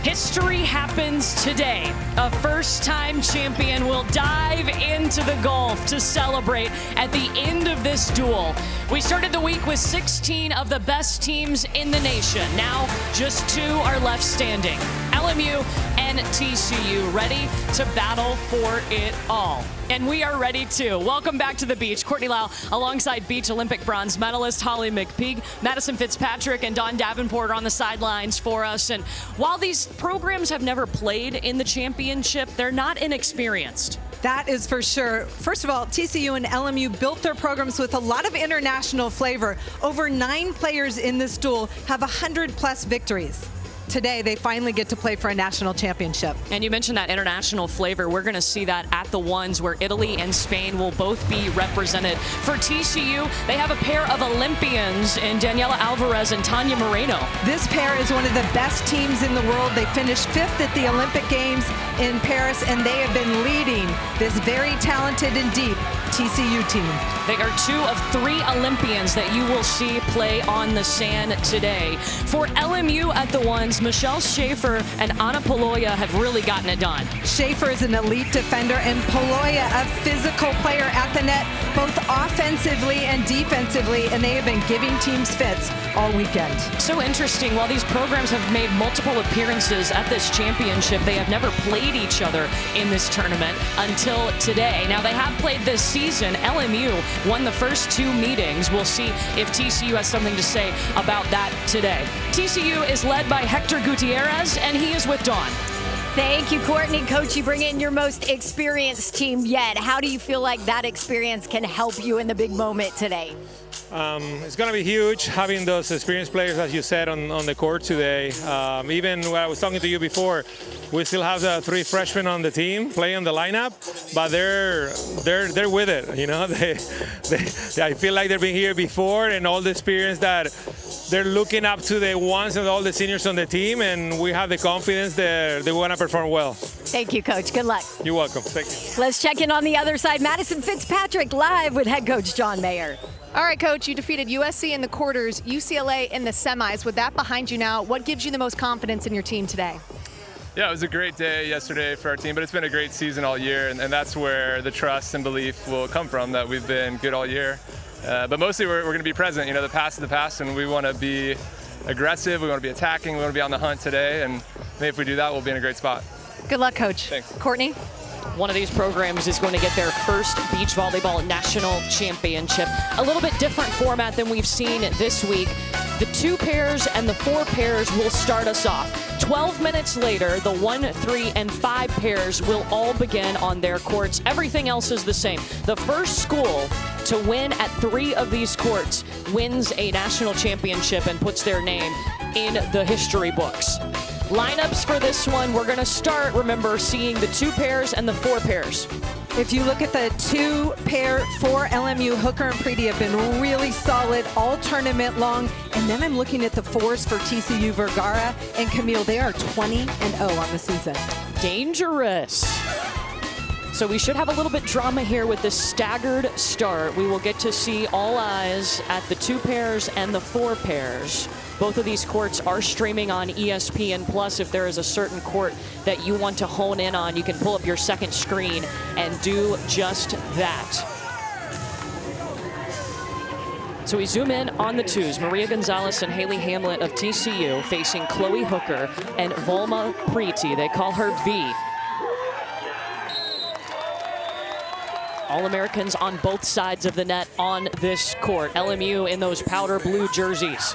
History happens today. A first-time champion will dive into the Gulf to celebrate at the end of this duel. We started the week with 16 of the best teams in the nation. Now, just 2 are left standing. LMU and TCU ready to battle for it all. And we are ready too. Welcome back to the beach. Courtney Lau alongside beach Olympic bronze medalist Holly McPeak, Madison Fitzpatrick, and Dawn Davenport are on the sidelines for us. And while these programs have never played in the championship, they're not inexperienced. That is for sure. First of all, TCU and LMU built their programs with a lot of international flavor. Over 9 players in this duel have 100+ victories. Today, they finally get to play for a national championship. And you mentioned that international flavor. We're going to see that at the ones where Italy and Spain will both be represented. For TCU, they have a pair of Olympians in Daniela Alvarez and Tanya Moreno. This pair is one of the best teams in the world. They finished 5th at the Olympic Games in Paris, and they have been leading this very talented and deep TCU team. They are 2 of 3 Olympians that you will see play on the sand today. For LMU at the ones, Michelle Schaefer and Anna Poloya have really gotten it done. Schaefer is an elite defender, and Poloya a physical player at the net, both offensively and defensively, and they have been giving teams fits all weekend. So interesting. While these programs have made multiple appearances at this championship, they have never played each other in this tournament until today. Now, they have played this season. LMU won the first 2 meetings. We'll see if TCU has something to say about that today. TCU is led by Hector Gutierrez, and he is with Dawn. Thank you, Courtney. Coach, you bring in your most experienced team yet. How do you feel like that experience can help you in the big moment today? It's going to be huge having those experienced players, as you said, on the court today. Even when I was talking to you before, we still have the 3 freshmen on the team playing the lineup, but they're with it. You know, I feel like they've been here before, and all the experience that they're looking up to the ones and all the seniors on the team, and we have the confidence that they want to perform well. Thank you, Coach. Good luck. You're welcome. Thank you. Let's check in on the other side. Madison Fitzpatrick live with head coach John Mayer. All right, Coach, you defeated USC in the quarters, UCLA in the semis. With that behind you now, what gives you the most confidence in your team today? Yeah, it was a great day yesterday for our team, but it's been a great season all year, and that's where the trust and belief will come from, that we've been good all year. But mostly we're going to be present. You know, the past is the past, and we want to be aggressive, we want to be attacking, we want to be on the hunt today, and maybe if we do that, we'll be in a great spot. Good luck, Coach. Thanks. Courtney? One of these programs is going to get their first beach volleyball national championship. A little bit different format than we've seen this week. The 2 pairs and the 4 pairs will start us off. 12 minutes later, the 1, 3, and 5 pairs will all begin on their courts. Everything else is the same. The first school to win at 3 of these courts wins a national championship and puts their name in the history books. Lineups for this one, we're going to start, remember, seeing the 2 pairs and the 4 pairs. If you look at the 2 pair for LMU, Hooker and Preety have been really solid all tournament long. And then I'm looking at the 4s for TCU, Vergara and Camille. They are 20-0 on the season. Dangerous. So we should have a little bit drama here with this staggered start. We will get to see all eyes at the 2 pairs and the 4 pairs. Both of these courts are streaming on ESPN+. If there is a certain court that you want to hone in on, you can pull up your second screen and do just that. So we zoom in on the 2s. Maria Gonzalez and Haley Hamlet of TCU facing Chloe Hooker and Volma Preety. They call her V. All-Americans on both sides of the net on this court. LMU in those powder blue jerseys.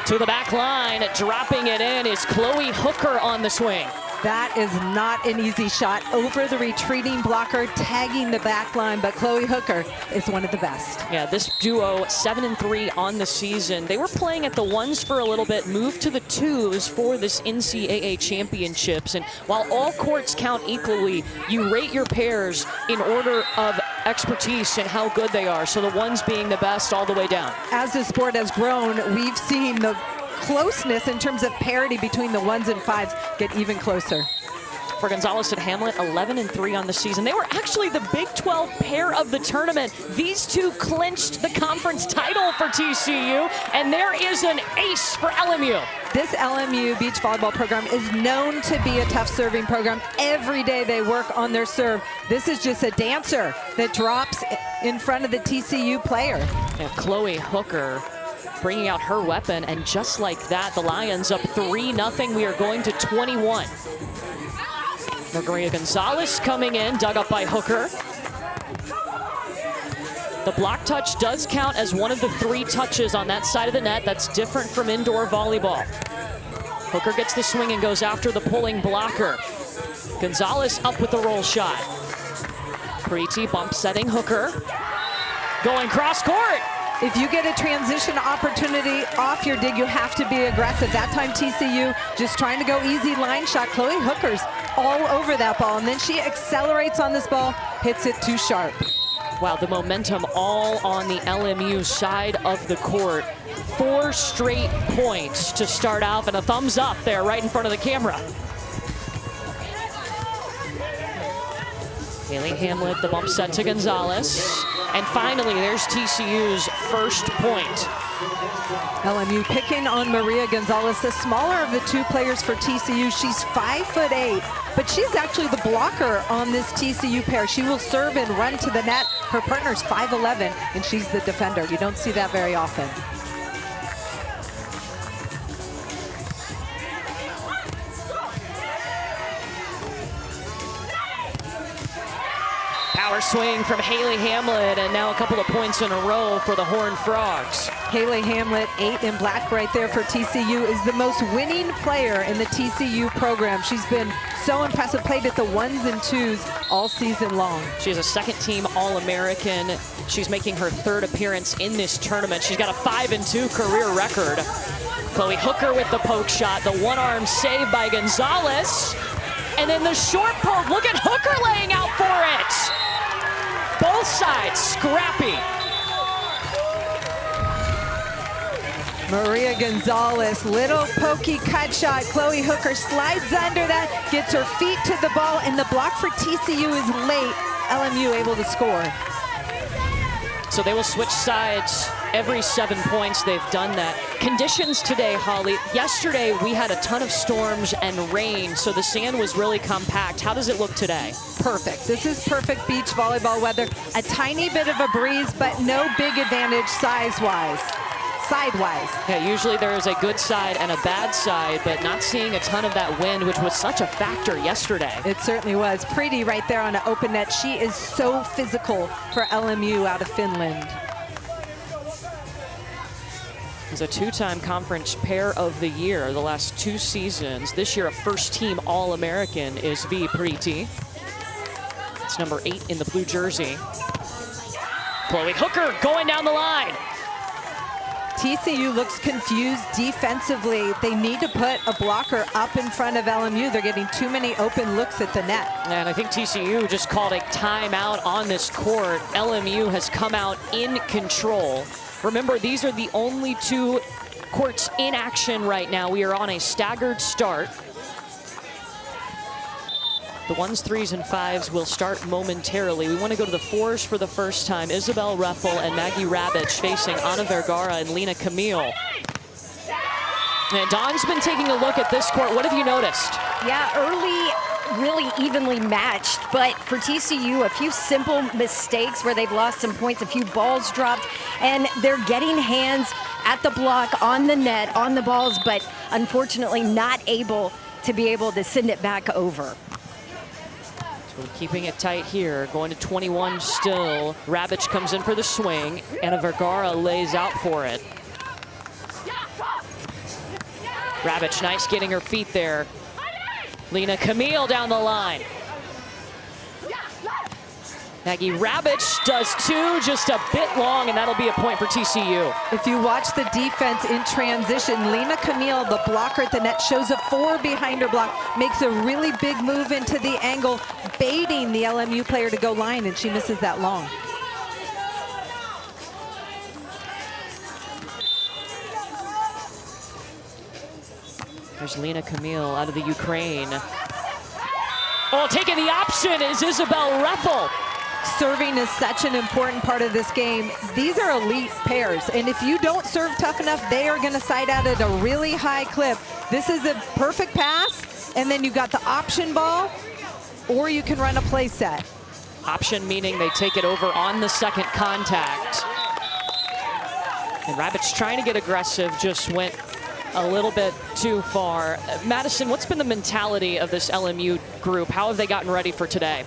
To the back line, dropping it in is Chloe Hooker on the swing. That is not an easy shot over the retreating blocker, tagging the back line, but Chloe Hooker is one of the best. Yeah, this duo 7-3 on the season. They were playing at the 1s for a little bit, moved to the 2s for this NCAA championships. And while all courts count equally, you rate your pairs in order of expertise and how good they are. So the 1s being the best all the way down. As the sport has grown, we've seen the closeness in terms of parity between the 1s and 5s get even closer. for Gonzalez and Hamlet, 11-3 on the season. They were actually the Big 12 pair of the tournament. These two clinched the conference title for TCU, and there is an ace for LMU. This LMU beach volleyball program is known to be a tough serving program. Every day they work on their serve. This is just a dancer that drops in front of the TCU player. And Chloe Hooker bringing out her weapon, and just like that, the Lions up 3-0. We are going to 21. Maria Gonzalez coming in, dug up by Hooker. The block touch does count as one of the 3 touches on that side of the net. That's different from indoor volleyball. Hooker gets the swing and goes after the pulling blocker. Gonzalez up with the roll shot. Preeti bump setting Hooker. Going cross court. If you get a transition opportunity off your dig, you have to be aggressive. That time TCU just trying to go easy line shot. Chloe Hooker's all over that ball, and then she accelerates on this ball, hits it too sharp. Wow, the momentum all on the LMU side of the court. 4 straight points to start off, and a thumbs up there right in front of the camera. Haley Hamlet, the bump set to Gonzalez. And finally, there's TCU's first point. LMU picking on Maria Gonzalez, the smaller of the 2 players for TCU. She's 5'8", but she's actually the blocker on this TCU pair. She will serve and run to the net. Her partner's 5'11", and she's the defender. You don't see that very often. Power swing from Haley Hamlet, and now a couple of points in a row for the Horned Frogs. Haley Hamlet, 8 in black right there for TCU, is the most winning player in the TCU program. She's been so impressive, played at the 1s and 2s all season long. She is a second-team All-American. She's making her 3rd appearance in this tournament. She's got a 5-2 career record. Chloe Hooker with the poke shot, the one-arm save by Gonzalez. And then the short poke, look at Hooker laying out for it. Both sides scrappy. Maria Gonzalez, little pokey cut shot. Chloe Hooker slides under that, gets her feet to the ball, and the block for TCU is late. LMU able to score. So they will switch sides every 7 points. They've done that. Conditions today, Holly. Yesterday we had a ton of storms and rain, so the sand was really compact. How does it look today? Perfect. This is perfect beach volleyball weather. A tiny bit of a breeze, but no big advantage size-wise. Sidewise. Yeah, usually there is a good side and a bad side, but not seeing a ton of that wind, which was such a factor yesterday. It certainly was. Preeti right there on an open net. She is so physical for LMU out of Finland. As a 2-time conference pair of the year the last 2 seasons. This year a first-team All-American is V. Preeti. It's number 8 in the blue jersey. Chloe Hooker going down the line. TCU looks confused defensively. They need to put a blocker up in front of LMU. They're getting too many open looks at the net. And I think TCU just called a timeout on this court. LMU has come out in control. Remember, these are the only 2 courts in action right now. We are on a staggered start. The 1s, 3s, and 5s will start momentarily. We want to go to the 4s for the first time. Isabel Reffel and Maggie Rabich facing Anna Vergara and Lena Camille. And Dawn's been taking a look at this court. What have you noticed? Yeah, early, really evenly matched, but for TCU, a few simple mistakes where they've lost some points, a few balls dropped, and they're getting hands at the block, on the net, on the balls, but unfortunately not able to send it back over. Keeping it tight here, going to 21 still. Rabich comes in for the swing. Anna Vergara lays out for it. Rabich, nice getting her feet there. Lena Camille down the line. Maggie Rabich does 2, just a bit long, and that'll be a point for TCU. If you watch the defense in transition, Lena Camille, the blocker at the net, shows a 4 behind her block, makes a really big move into the angle, baiting the LMU player to go line, and she misses that long. There's Lena Camille out of the Ukraine. Oh, taking the option is Isabel Reffel. Serving is such an important part of this game. These are elite pairs, and if you don't serve tough enough, they are going to side out at a really high clip. This is a perfect pass, and then you got the option ball, or you can run a play set. Option meaning they take it over on the second contact. And Rabbit's trying to get aggressive, just went a little bit too far. Madison, what's been the mentality of this LMU group? How have they gotten ready for today?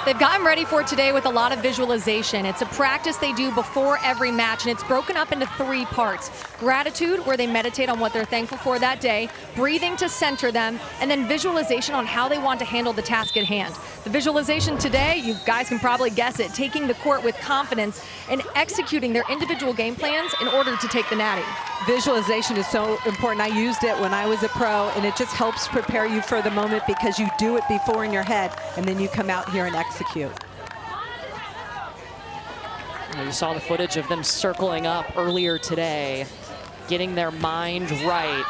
They've gotten ready for today with a lot of visualization. It's a practice they do before every match, and it's broken up into 3 parts. Gratitude, where they meditate on what they're thankful for that day, breathing to center them, and then visualization on how they want to handle the task at hand. The visualization today, you guys can probably guess it, taking the court with confidence and executing their individual game plans in order to take the natty. Visualization is so important. I used it when I was a pro, and it just helps prepare you for the moment because you do it before in your head, and then you come out here and execute. You saw the footage of them circling up earlier today, getting their mind right.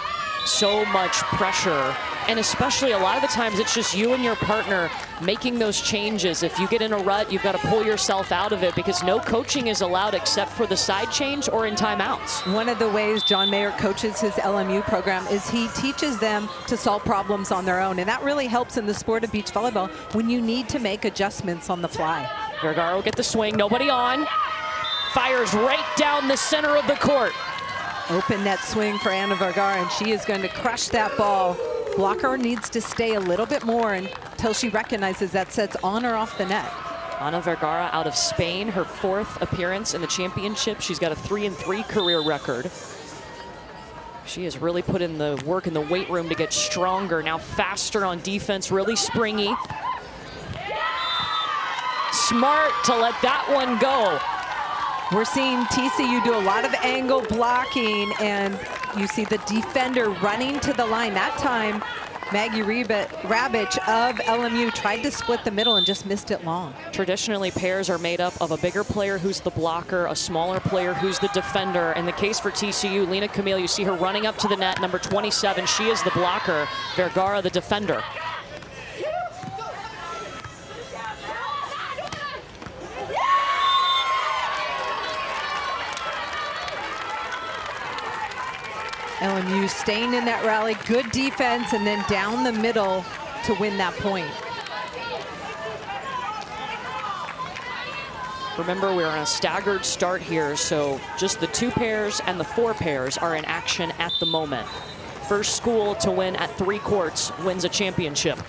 So much pressure, and especially a lot of the times it's just you and your partner making those changes. If you get in a rut, you've got to pull yourself out of it because no coaching is allowed except for the side change or in timeouts. One of the ways John Mayer coaches his LMU program is he teaches them to solve problems on their own, and that really helps in the sport of beach volleyball when you need to make adjustments on the fly. Vergara will get the swing, nobody on. Fires right down the center of the court. Open net swing for Ana Vergara, and she is going to crush that ball. Blocker needs to stay a little bit more until she recognizes that set's on or off the net. Ana Vergara out of Spain, her 4th appearance in the championship. She's got a 3-3 career record. She has really put in the work in the weight room to get stronger. Now faster on defense, really springy. Smart to let that one go. We're seeing TCU do a lot of angle blocking, and you see the defender running to the line. That time, Maggie Rabich of LMU tried to split the middle and just missed it long. Traditionally, pairs are made up of a bigger player who's the blocker, a smaller player who's the defender. In the case for TCU, Lena Camille, you see her running up to the net, number 27. She is the blocker, Vergara the defender. LMU staying in that rally, good defense, and then down the middle to win that point. Remember, we're on a staggered start here, so just the 2 pairs and the 4 pairs are in action at the moment. First school to win at 3 courts wins a championship.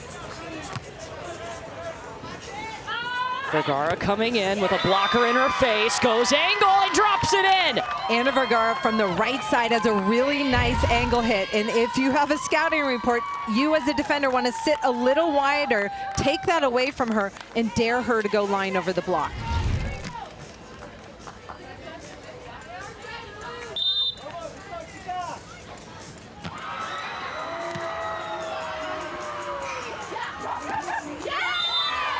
Vergara coming in with a blocker in her face, goes angle and drops it in. Ana Vergara from the right side has a really nice angle hit, and if you have a scouting report, you as a defender want to sit a little wider, take that away from her, and dare her to go line over the block.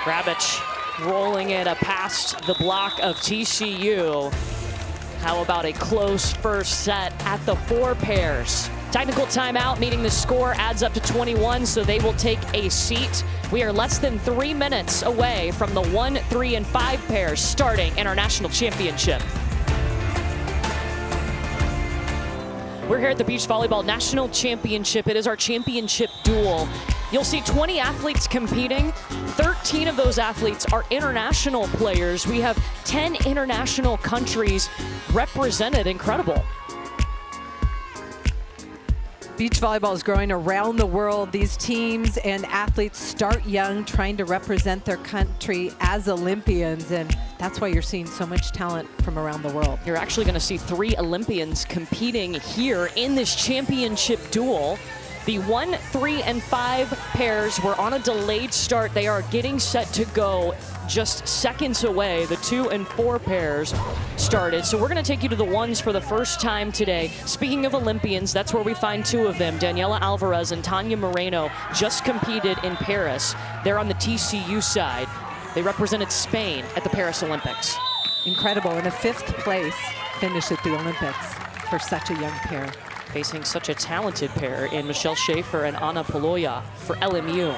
Rabich rolling it past the block of TCU. How about a close first set at the 4 pairs? Technical timeout, meaning the score adds up to 21, so they will take a seat. We are less than 3 minutes away from the 1, 3, and 5 pairs starting in our national championship. We're here at the Beach Volleyball National Championship. It is our championship duel. You'll see 20 athletes competing. 13 of those athletes are international players. We have 10 international countries represented. Incredible. Beach volleyball is growing around the world. These teams and athletes start young, trying to represent their country as Olympians, and that's why you're seeing so much talent from around the world. You're actually going to see 3 Olympians competing here in this championship duel. The 1, 3, and 5 pairs were on a delayed start. They are getting set to go just seconds away. The 2 and 4 pairs started. So we're going to take you to the ones for the first time today. Speaking of Olympians, that's where we find 2 of them. Daniela Alvarez and Tanya Moreno just competed in Paris. They're on the TCU side. They represented Spain at the Paris Olympics. Incredible, and a 5th place finish at the Olympics for such a young pair. Facing such a talented pair in Michelle Schaefer and Anna Poloya for LMU.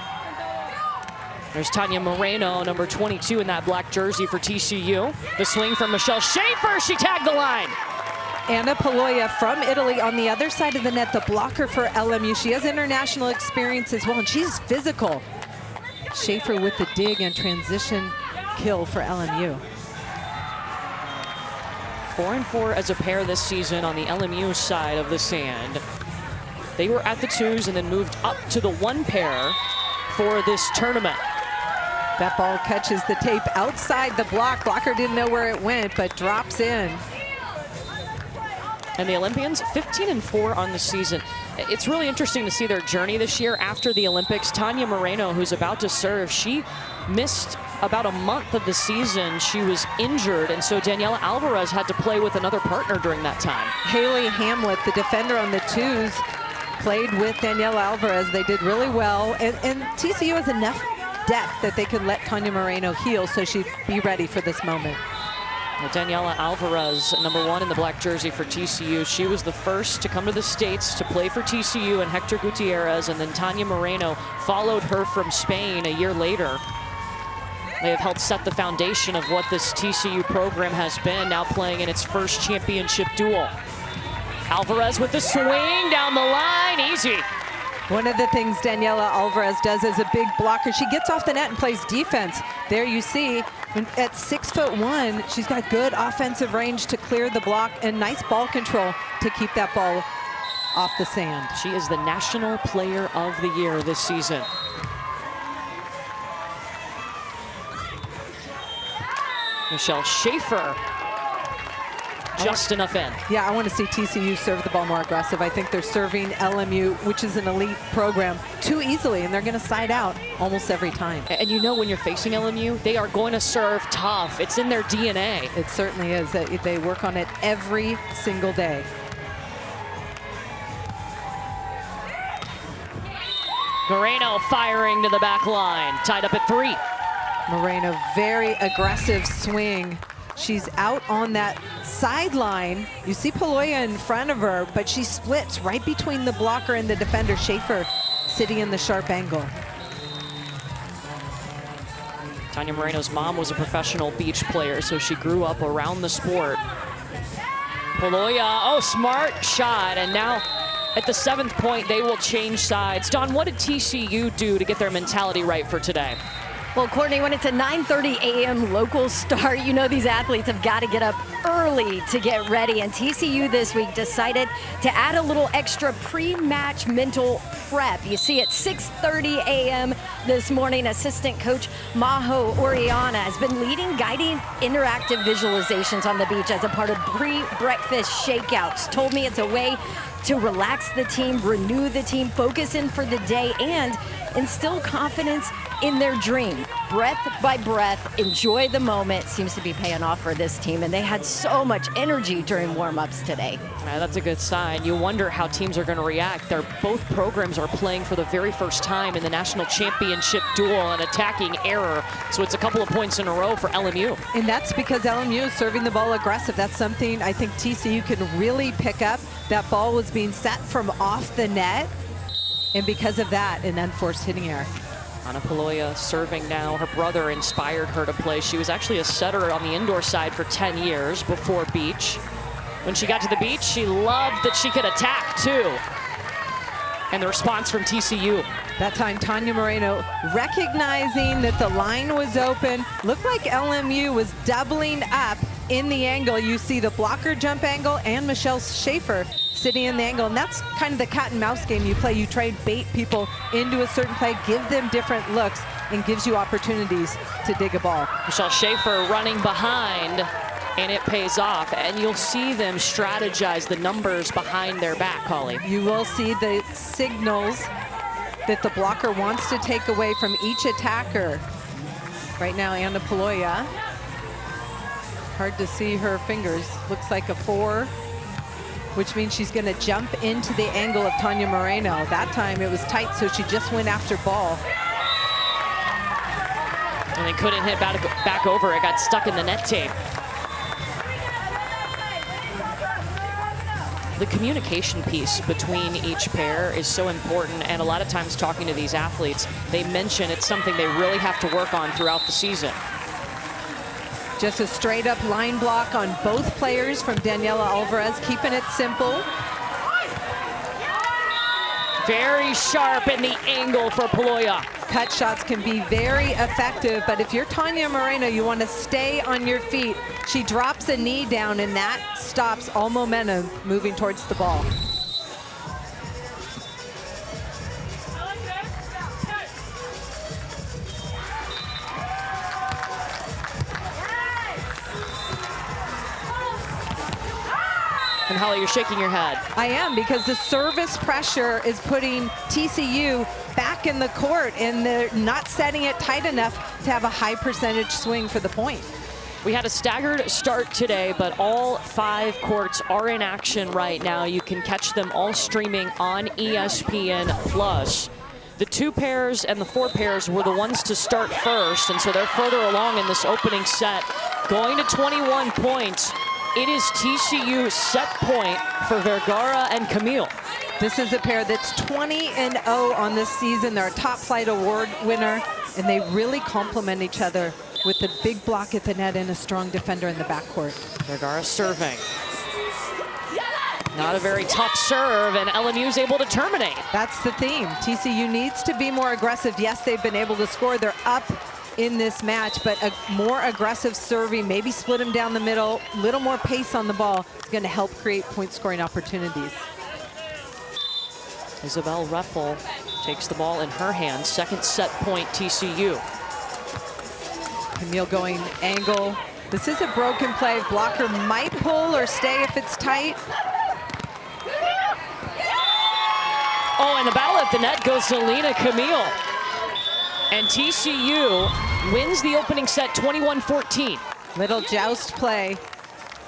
There's Tanya Moreno, number 22 in that black jersey for TCU. The swing from Michelle Schaefer, she tagged the line. Anna Paloia from Italy on the other side of the net, the blocker for LMU. She has international experience as well, and she's physical. Schaefer with the dig and transition kill for LMU. 4-4 as a pair this season on the LMU side of the sand. They were at the 2s and then moved up to the 1 pair for this tournament. That ball catches the tape outside the block. Blocker didn't know where it went, but drops in. And the Olympians, 15-4 on the season. It's really interesting to see their journey this year after the Olympics. Tanya Moreno, who's about to serve, she missed about a month of the season. She was injured, and so Daniela Alvarez had to play with another partner during that time. Haley Hamlet, the defender on the 2s, played with Daniela Alvarez. They did really well, and TCU has enough depth that they could let Tanya Moreno heal so she'd be ready for this moment. Well, Daniela Alvarez, number 1 in the black jersey for TCU. She was the first to come to the States to play for TCU and Hector Gutierrez, and then Tanya Moreno followed her from Spain a year later. They have helped set the foundation of what this TCU program has been, now playing in its first championship duel. Alvarez with the swing down the line, easy. One of the things Daniela Alvarez does as a big blocker, she gets off the net and plays defense. There you see, at 6'1", she's got good offensive range to clear the block and nice ball control to keep that ball off the sand. She is the National Player of the Year this season. Michelle Schaefer, just enough in. Yeah, I want to see TCU serve the ball more aggressive. I think they're serving LMU, which is an elite program, too easily, and they're going to side out almost every time. And you know when you're facing LMU, they are going to serve tough. It's in their DNA. It certainly is. They work on it every single day. Moreno firing to the back line, tied up at 3. Moreno, very aggressive swing. She's out on that sideline. You see Paloia in front of her, but she splits right between the blocker and the defender. Schaefer sitting in the sharp angle. Tanya Moreno's mom was a professional beach player, so she grew up around the sport. Paloia, oh, smart shot, and now at the 7th point, they will change sides. Dawn, what did TCU do to get their mentality right for today? Well, Courtney, when it's a 9:30 a.m. local start, you know these athletes have got to get up early to get ready. And TCU this week decided to add a little extra pre-match mental prep. You see, at 6:30 a.m. this morning, assistant coach Maho Oriana has been leading guiding interactive visualizations on the beach as a part of pre-breakfast shakeouts. Told me it's a way to relax the team, renew the team, focus in for the day, and instill confidence in their dream. Breath by breath, enjoy the moment. Seems to be paying off for this team, and they had so much energy during warm-ups today. Yeah, that's a good sign. You wonder how teams are going to react. Both programs are playing for the very first time in the national championship duel, an attacking error. So it's a couple of points in a row for LMU. And that's because LMU is serving the ball aggressive. That's something I think TCU can really pick up. That ball was being set from off the net, and because of that, an unforced hitting error. Anna Paloia serving now. Her brother inspired her to play. She was actually a setter on the indoor side for 10 years before beach. When she got to the beach, she loved that she could attack too. And the response from TCU. That time, Tanya Moreno recognizing that the line was open. Looked like LMU was doubling up in the angle. You see the blocker jump angle and Michelle Schaefer sitting in the angle, and that's kind of the cat and mouse game you play. You try and bait people into a certain play, give them different looks, and gives you opportunities to dig a ball. Michelle Schaefer running behind, and it pays off. And you'll see them strategize the numbers behind their back, Holly. You will see the signals that the blocker wants to take away from each attacker. Right now, Anna Paloia. Hard to see her fingers. Looks like a 4. Which means she's going to jump into the angle of Tanya Moreno. That time it was tight, so she just went after ball. And they couldn't hit back over. It got stuck in the net tape. The communication piece between each pair is so important, and a lot of times talking to these athletes, they mention it's something they really have to work on throughout the season. Just a straight up line block on both players from Daniela Alvarez, keeping it simple. Very sharp in the angle for Paloya. Cut shots can be very effective, but if you're Tanya Moreno, you want to stay on your feet. She drops a knee down, and that stops all momentum moving towards the ball. And Holly, you're shaking your head. I am, because the service pressure is putting TCU back in the court, and they're not setting it tight enough to have a high percentage swing for the point. We had a staggered start today, but all 5 courts are in action right now. You can catch them all streaming on ESPN+. The 2 pairs and the 4 pairs were the ones to start first, and so they're further along in this opening set. Going to 21 points. It is TCU set point for Vergara and Camille. This is a pair that's 20-0 on this season. They're a top flight award winner, and they really complement each other with a big block at the net and a strong defender in the backcourt. Vergara serving. Not a very tough serve, and LMU's able to terminate. That's the theme. TCU needs to be more aggressive. Yes, they've been able to score. They're up in this match, but a more aggressive serving, maybe split them down the middle, a little more pace on the ball is going to help create point scoring opportunities. Isabel Reffel takes the ball in her hands. Second set point TCU. Camille going angle. This is a broken play. Blocker might pull or stay if it's tight. Oh, and the battle at the net goes to Lena Camille. And TCU wins the opening set 21-14. Little joust play.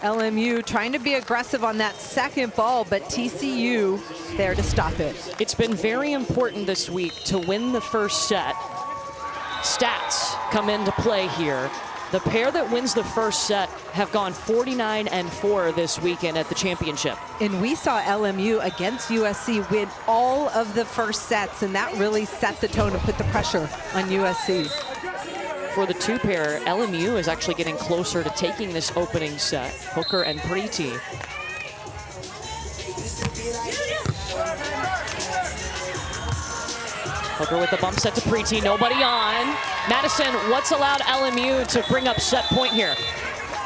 LMU trying to be aggressive on that second ball, but TCU there to stop it. It's been very important this week to win the first set. Stats come into play here. The pair that wins the first set have gone 49-4 this weekend at the championship. And we saw LMU against USC win all of the first sets, and that really set the tone and put the pressure on USC. For the 2 pair, LMU is actually getting closer to taking this opening set. Hooker and Preeti. Hooker with the bump set to Preeti, nobody on. Madison, what's allowed LMU to bring up set point here?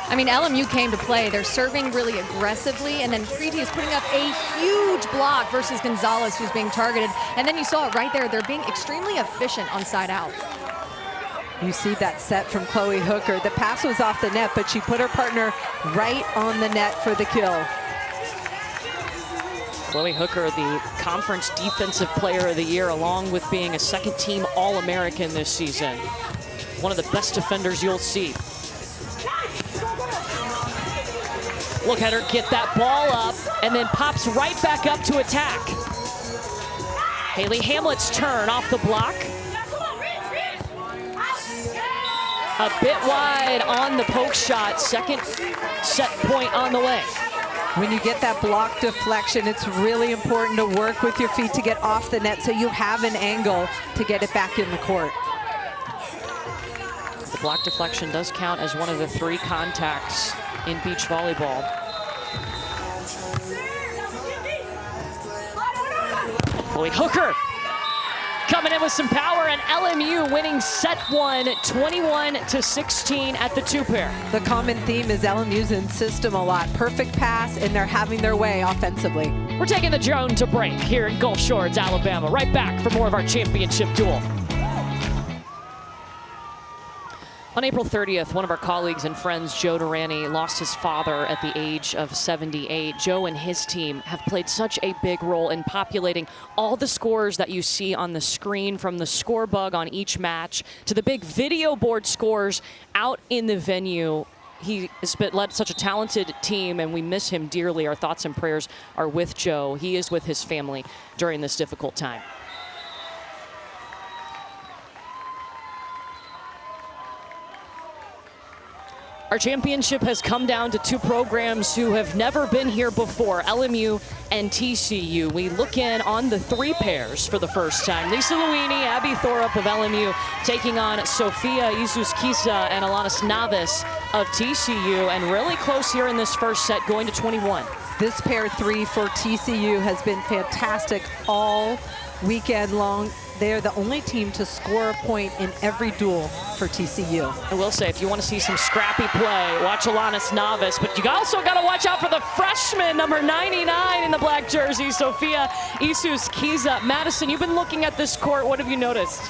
I mean, LMU came to play. They're serving really aggressively, and then Preeti is putting up a huge block versus Gonzalez, who's being targeted. And then you saw it right there. They're being extremely efficient on side out. You see that set from Chloe Hooker. The pass was off the net, but she put her partner right on the net for the kill. Chloe Hooker, the Conference Defensive Player of the Year, along with being a second-team All-American this season. One of the best defenders you'll see. Look at her get that ball up and then pops right back up to attack. Haley Hamlet's turn off the block. A bit wide on the poke shot. Second set point on the way. When you get that block deflection, it's really important to work with your feet to get off the net so you have an angle to get it back in the court. The block deflection does count as one of the 3 contacts in beach volleyball. Chloe Hooker coming in with some power, and LMU winning set 1, 21-16 at the 2 pair. The common theme is LMU's in system a lot. Perfect pass, and they're having their way offensively. We're taking the drone to break here in Gulf Shores, Alabama. Right back for more of our championship duel. On April 30th, one of our colleagues and friends, Joe Durrani, lost his father at the age of 78. Joe and his team have played such a big role in populating all the scores that you see on the screen, from the score bug on each match to the big video board scores out in the venue. He has led such a talented team, and we miss him dearly. Our thoughts and prayers are with Joe. He is with his family during this difficult time. Our championship has come down to two programs who have never been here before, LMU and TCU. We look in on the three pairs for the first time. Lisa Luini, Abby Thorup of LMU taking on Sofia Isuskisa and Alanis Navas of TCU, and really close here in this first set, going to 21. This pair three for TCU has been fantastic all weekend long. They're the only team to score a point in every duel for TCU. I will say, if you want to see some scrappy play, watch Alanis Navas, but you also got to watch out for the freshman, number 99 in the black jersey, Sofia Isuskisa. Madison, you've been looking at this court. What have you noticed?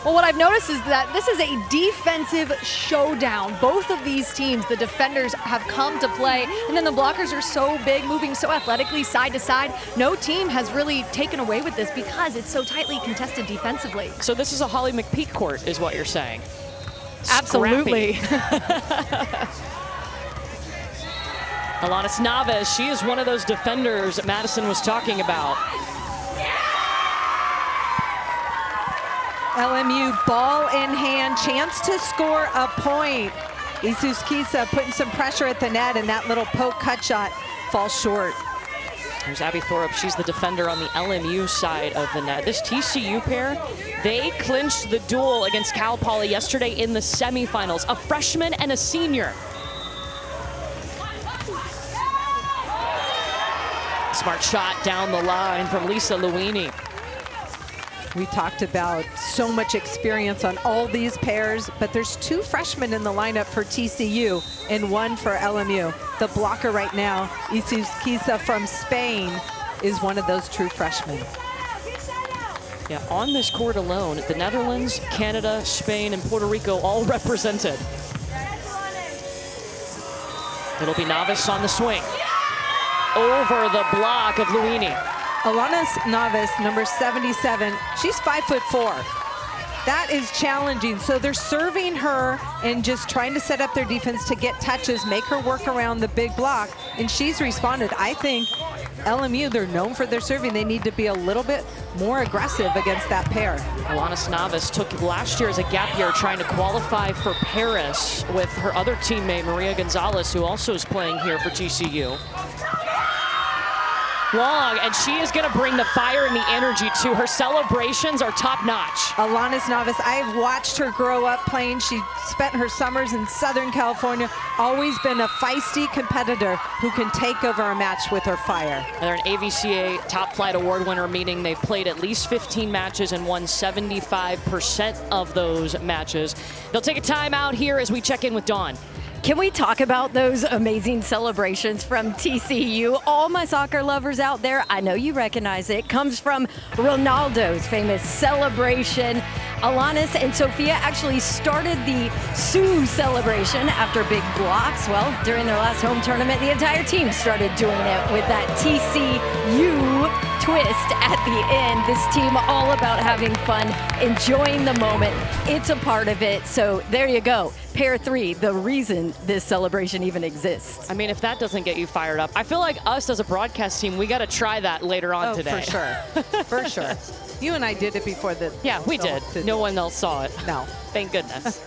Well, what I've noticed is that this is a defensive showdown. Both of these teams, the defenders have come to play, and then the blockers are so big, moving so athletically side to side. No team has really taken away with this because it's so tightly contested defensively. So this is a Holly McPeak court, is what you're saying? Absolutely. Alanis Navas, she is one of those defenders that Madison was talking about. LMU ball in hand, chance to score a point. Isuskisa putting some pressure at the net, and that little poke cut shot falls short. There's Abby Thorup. She's the defender on the LMU side of the net. This TCU pair, they clinched the duel against Cal Poly yesterday in the semifinals. A freshman and a senior. Smart shot down the line from Lisa Luini. We talked about so much experience on all these pairs, but there's two freshmen in the lineup for TCU and one for LMU. The blocker right now, Isuskisa from Spain, is one of those true freshmen. Yeah, on this court alone, the Netherlands, Canada, Spain, and Puerto Rico all represented. It'll be Navas on the swing. Over the block of Luini. Alanis Navas, number 77, she's 5'4". That is challenging. So they're serving her and just trying to set up their defense to get touches, make her work around the big block, and she's responded. I think LMU, they're known for their serving. They need to be a little bit more aggressive against that pair. Alanis Navas took last year as a gap year trying to qualify for Paris with her other teammate, Maria Gonzalez, who also is playing here for TCU. Long, and she is going to bring the fire and the energy too. Her celebrations are top-notch. Alanis Navas, I've watched her grow up playing. She spent her summers in Southern California, always been a feisty competitor who can take over a match with her fire. And they're an AVCA Top Flight Award winner, meaning they've played at least 15 matches and won 75% of those matches. They'll take a timeout here as we check in with Dawn. Can we talk about those amazing celebrations from TCU? All my soccer lovers out there, I know you recognize it. Comes from Ronaldo's famous celebration. Alanis and Sofia actually started the Sioux celebration after big blocks. Well, during their last home tournament, the entire team started doing it with that TCU twist at the end. This team all about having fun, enjoying the moment. It's a part of it. So there you go. Pair three, the reason this celebration even exists. I mean, if that doesn't get you fired up, I feel like us as a broadcast team, we got to try that later on today. For sure. For sure. You and I did it before the... Yeah, we did. No one else saw it. No. Thank goodness.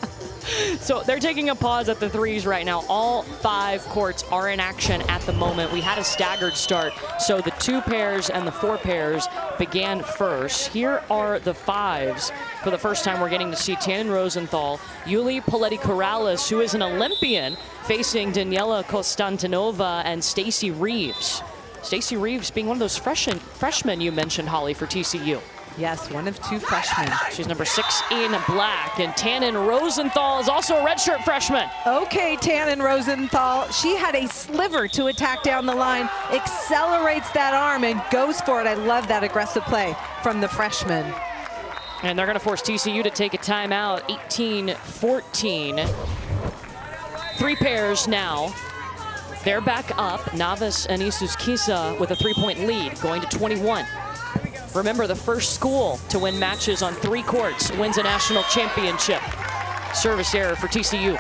So they're taking a pause at the threes right now. All 5 courts are in action at the moment. We had a staggered start, so the 2 pairs and the 4 pairs began first. Here are the 5s. For the first time, we're getting to see Tannen Rosenthal, Yuli Poletti-Corrales, who is an Olympian, facing Daniela Konstantinova and Stacey Reeves. Stacey Reeves being one of those freshmen you mentioned, Holly, for TCU. Yes, one of 2 freshmen. She's number 6 in black, and Tannen Rosenthal is also a redshirt freshman. Okay, Tannen Rosenthal, she had a sliver to attack down the line, accelerates that arm and goes for it. I love that aggressive play from the freshman. And they're going to force TCU to take a timeout, 18-14. 3 pairs now. They're back up. Navas and Isuskisa with a 3-point lead, going to 21. Remember, the first school to win matches on 3 courts wins a national championship. Service error for TCU.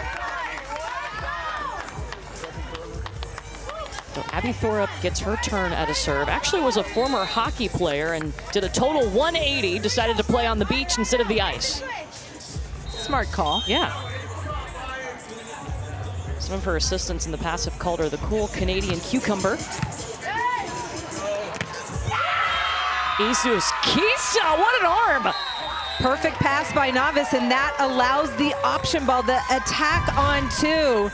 So Abby Thorup gets her turn at a serve. Actually was a former hockey player and did a total 180, decided to play on the beach instead of the ice. Smart call. Yeah. Some of her assistants in the past have called her the cool Canadian cucumber. Jesus Kisa, what an arm! Perfect pass by Novice, and that allows the option ball, the attack on 2.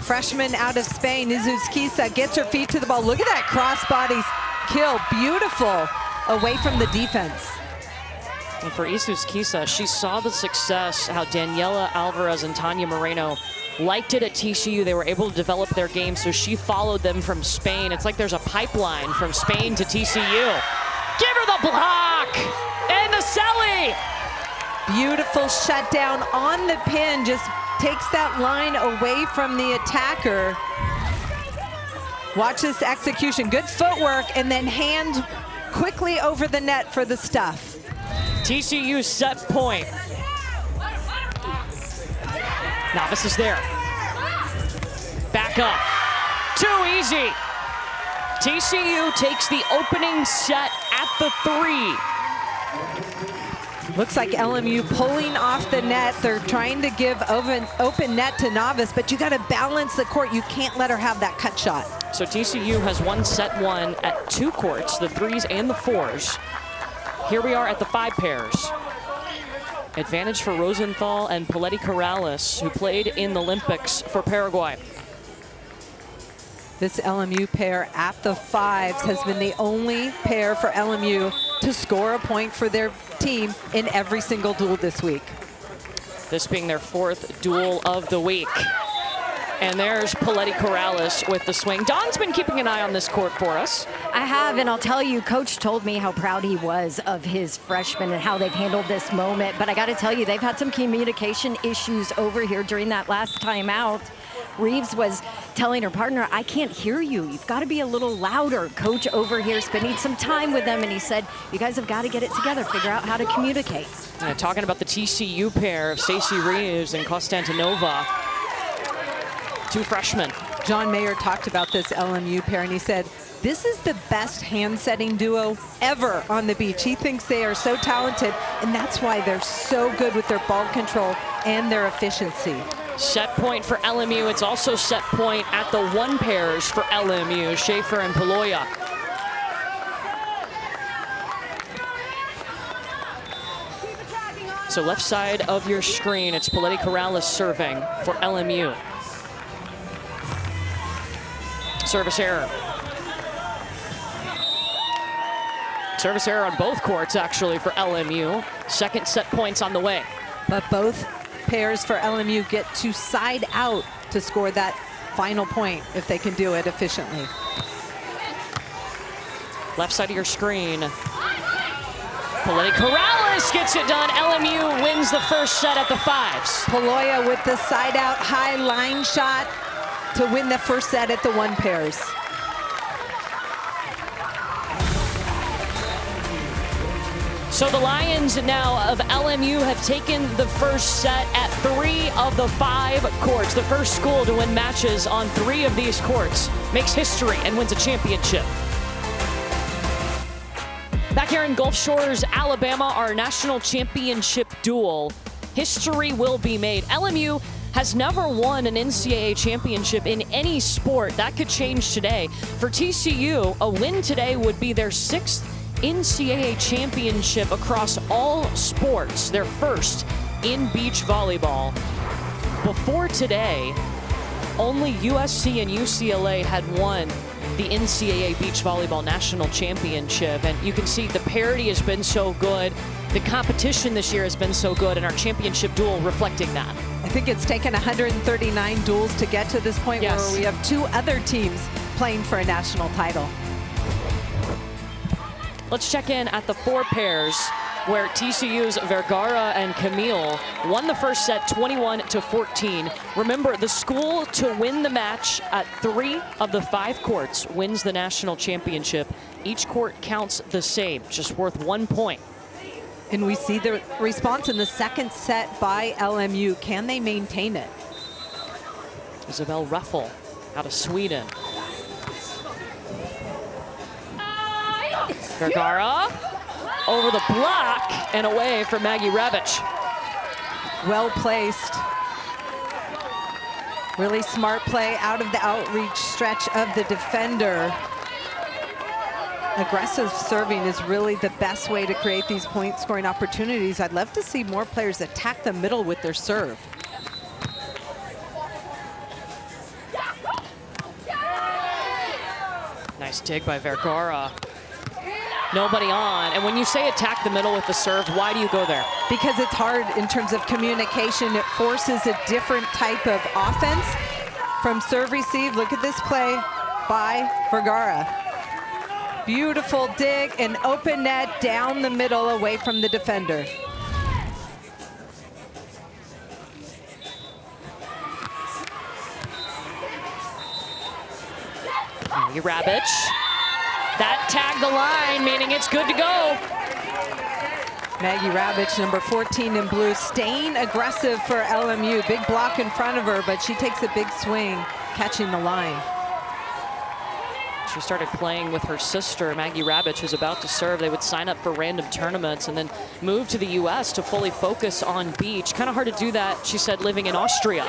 Freshman out of Spain, Jesus Kisa gets her feet to the ball. Look at that crossbody kill, beautiful, away from the defense. And for Jesus Kisa, she saw the success, how Daniela Alvarez and Tanya Moreno liked it at TCU. They were able to develop their game, so she followed them from Spain. It's like there's a pipeline from Spain to TCU. Give her the block! And the celly! Beautiful shutdown on the pin, just takes that line away from the attacker. Watch this execution, good footwork, and then hand quickly over the net for the stuff. TCU set point. Novice is there. Back up. Too easy. TCU takes the opening set at the 3. Looks like LMU pulling off the net. They're trying to give open net to Novice, but you got to balance the court. You can't let her have that cut shot. So TCU has won set 1 at 2 courts, the 3s and the 4s. Here we are at the 5 pairs. Advantage for Rosenthal and Paletti Corrales, who played in the Olympics for Paraguay. This LMU pair at the 5s has been the only pair for LMU to score a point for their team in every single duel this week. This being their 4th duel of the week. And there's Paletti Corrales with the swing. Don's been keeping an eye on this court for us. I have, and I'll tell you, Coach told me how proud he was of his freshmen and how they've handled this moment. But I got to tell you, they've had some communication issues over here during that last timeout. Reeves was telling her partner, I can't hear you. You've got to be a little louder. Coach over here spending some time with them, and he said, you guys have got to get it together, figure out how to communicate. Talking about the TCU pair of Stacey Reeves and Konstantinova. 2 freshmen. John Mayer talked about this LMU pair, and he said, this is the best hand-setting duo ever on the beach. He thinks they are so talented, and that's why they're so good with their ball control and their efficiency. Set point for LMU. It's also set point at the 1 pairs for LMU, Schaefer and Paloya. So left side of your screen, it's Paletti Corrales serving for LMU. Service error. Service error on both courts, actually, for LMU. Second set points on the way. But both pairs for LMU get to side out to score that final point if they can do it efficiently. Left side of your screen. Paletti Corrales gets it done. LMU wins the first set at the 5s. Paloya with the side out high line shot to win the first set at the 1 pairs. So the Lions now of LMU have taken the first set at 3 of the 5 courts. The first school to win matches on 3 of these courts makes history and wins a championship. Back here in Gulf Shores, Alabama, our national championship duel. History will be made. LMU has never won an NCAA championship in any sport. That could change today. For TCU, a win today would be their 6th NCAA championship across all sports, their first in beach volleyball. Before today, only USC and UCLA had won the NCAA beach volleyball national championship. And you can see the parity has been so good. The competition this year has been so good, and our championship duel reflecting that. I think it's taken 139 duels to get to this point. Yes. Where we have 2 other teams playing for a national title. Let's check in at the 4 pairs, where TCU's Vergara and Camille won the first set 21-14. Remember, the school to win the match at 3 of the 5 courts wins the national championship. Each court counts the same, just worth 1 point. And we see the response in the second set by LMU. Can they maintain it? Isabel Ruffel out of Sweden. Vergara over the block and away from Maggie Revich. Well placed. Really smart play out of the outreach stretch of the defender. Aggressive serving is really the best way to create these point scoring opportunities. I'd love to see more players attack the middle with their serve. Nice dig by Vergara. Nobody on. And when you say attack the middle with the serve, why do you go there? Because it's hard in terms of communication. It forces a different type of offense from serve receive. Look at this play by Vergara. Beautiful dig and open net down the middle away from the defender. Rabic. That tagged the line, meaning it's good to go. Maggie Rabic, number 14 in blue, staying aggressive for LMU. Big block in front of her, but she takes a big swing, catching the line. She started playing with her sister, Maggie Rabic, who's about to serve. They would sign up for random tournaments and then move to the U.S. to fully focus on beach. Kind of hard to do that, she said, living in Austria.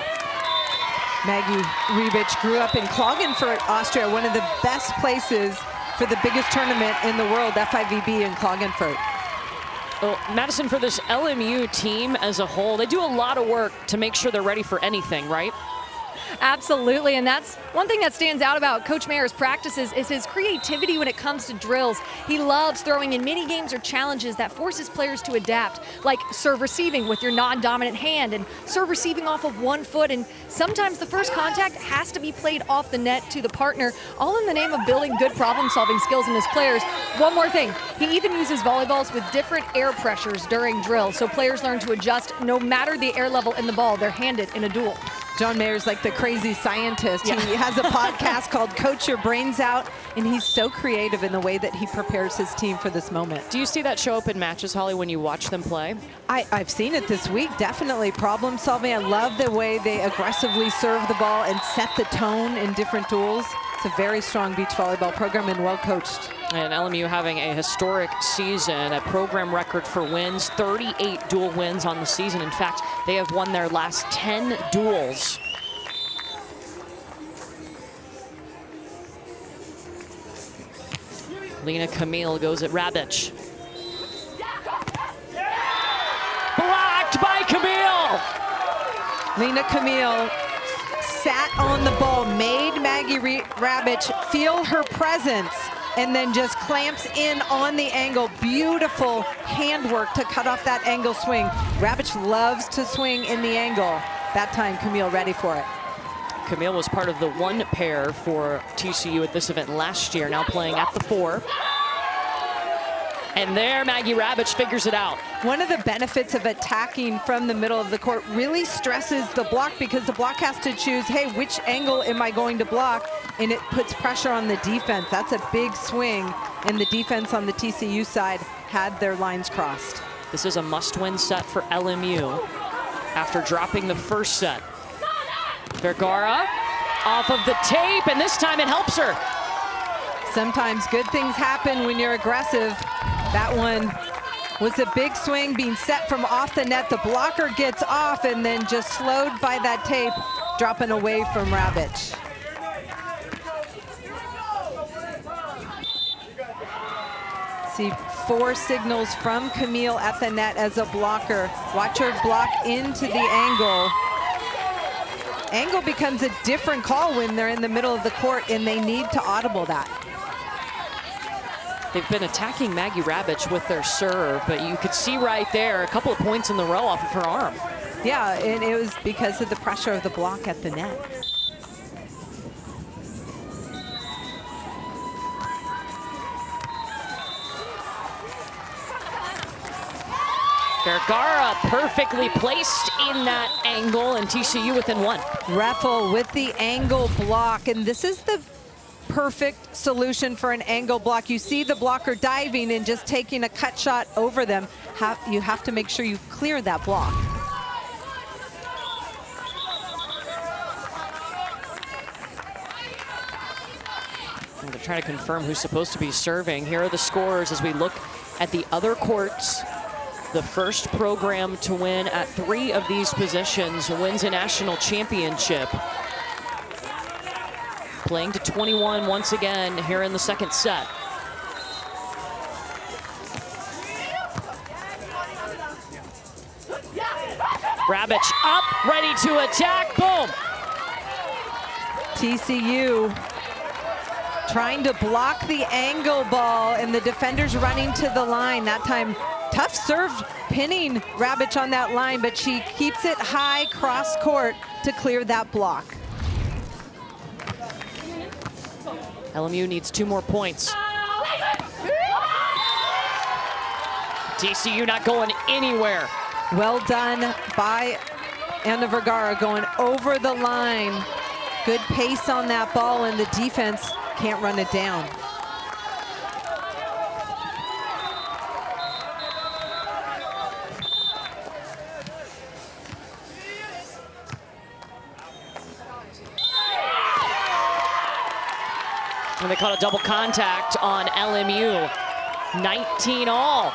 Maggie Rabic grew up in Klagenfurt, Austria, one of the best places for the biggest tournament in the world, FIVB in Klagenfurt. Well, Madison, for this LMU team as a whole, they do a lot of work to make sure they're ready for anything, right? Absolutely, and that's one thing that stands out about Coach Mayer's practices is his creativity when it comes to drills. He loves throwing in mini games or challenges that forces players to adapt, like serve receiving with your non-dominant hand and serve receiving off of 1 foot, and sometimes the first contact has to be played off the net to the partner, all in the name of building good problem-solving skills in his players. One more thing, he even uses volleyballs with different air pressures during drills, so players learn to adjust no matter the air level in the ball they're handed in a duel. John Mayer's like the crazy scientist. Yeah. He has a podcast called Coach Your Brains Out, and he's so creative in the way that he prepares his team for this moment. Do you see that show up in matches, Holly, when you watch them play? I've seen it this week, definitely. Problem solving. I love the way they aggressively serve the ball and set the tone in different duels. It's a very strong beach volleyball program and well coached. And LMU having a historic season, a program record for wins, 38 dual wins on the season. In fact, they have won their last 10 duels. Lena Camille goes at Rabic. Blocked by Camille! Lena Camille sat on the ball, made Maggie Rabic feel her presence, and then just clamps in on the angle. Beautiful handwork to cut off that angle swing. Rabic loves to swing in the angle. That time, Camille ready for it. Camille was part of the 1 pair for TCU at this event last year, now playing at the 4. And there, Maggie Rabic figures it out. One of the benefits of attacking from the middle of the court really stresses the block, because the block has to choose, hey, which angle am I going to block? And it puts pressure on the defense. That's a big swing, and the defense on the TCU side had their lines crossed. This is a must-win set for LMU after dropping the first set. Vergara off of the tape, and this time it helps her. Sometimes good things happen when you're aggressive. That one was a big swing being set from off the net. The blocker gets off and then just slowed by that tape, dropping away from Rabic. See 4 signals from Camille at the net as a blocker. Watch her block into the angle. Angle becomes a different call when they're in the middle of the court, and they need to audible that. They've been attacking Maggie Rabic with their serve, but you could see right there a couple of points in the row off of her arm. Yeah, and it was because of the pressure of the block at the net. Vergara perfectly placed in that angle, and TCU within 1. Reffel with the angle block, and this is the perfect solution for an angle block. You see the blocker diving and just taking a cut shot over them. You have to make sure you clear that block. I'm going to try to confirm who's supposed to be serving. Here are the scores as we look at the other courts. The first program to win at 3 of these positions wins a national championship. playing to 21 once again here in the second set. Rabich up, ready to attack, boom. TCU trying to block the angle ball, and the defenders running to the line. That time, tough serve, pinning Rabich on that line, but she keeps it high cross court to clear that block. LMU needs 2 more points. TCU not going anywhere. Well done by Ana Vergara, going over the line. Good pace on that ball, and the defense can't run it down. And they caught a double contact on LMU. 19 all.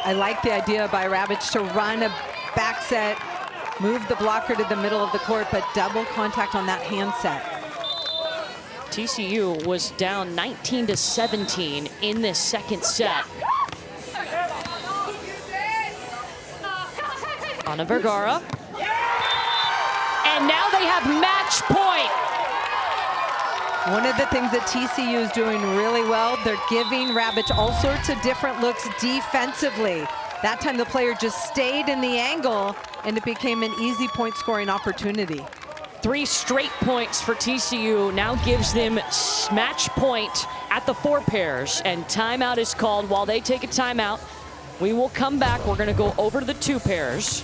I like the idea by Rabich to run a back set, move the blocker to the middle of the court, but double contact on that hand set. TCU was down 19-17 in this second set. Ana Vergara. And now they have match point. One of the things that TCU is doing really well, they're giving Rabich all sorts of different looks defensively. That time the player just stayed in the angle, and it became an easy point scoring opportunity. 3 straight points for TCU now gives them match point at the 4 pairs, and timeout is called. While they take a timeout, we will come back. We're going to go over to the 2 pairs.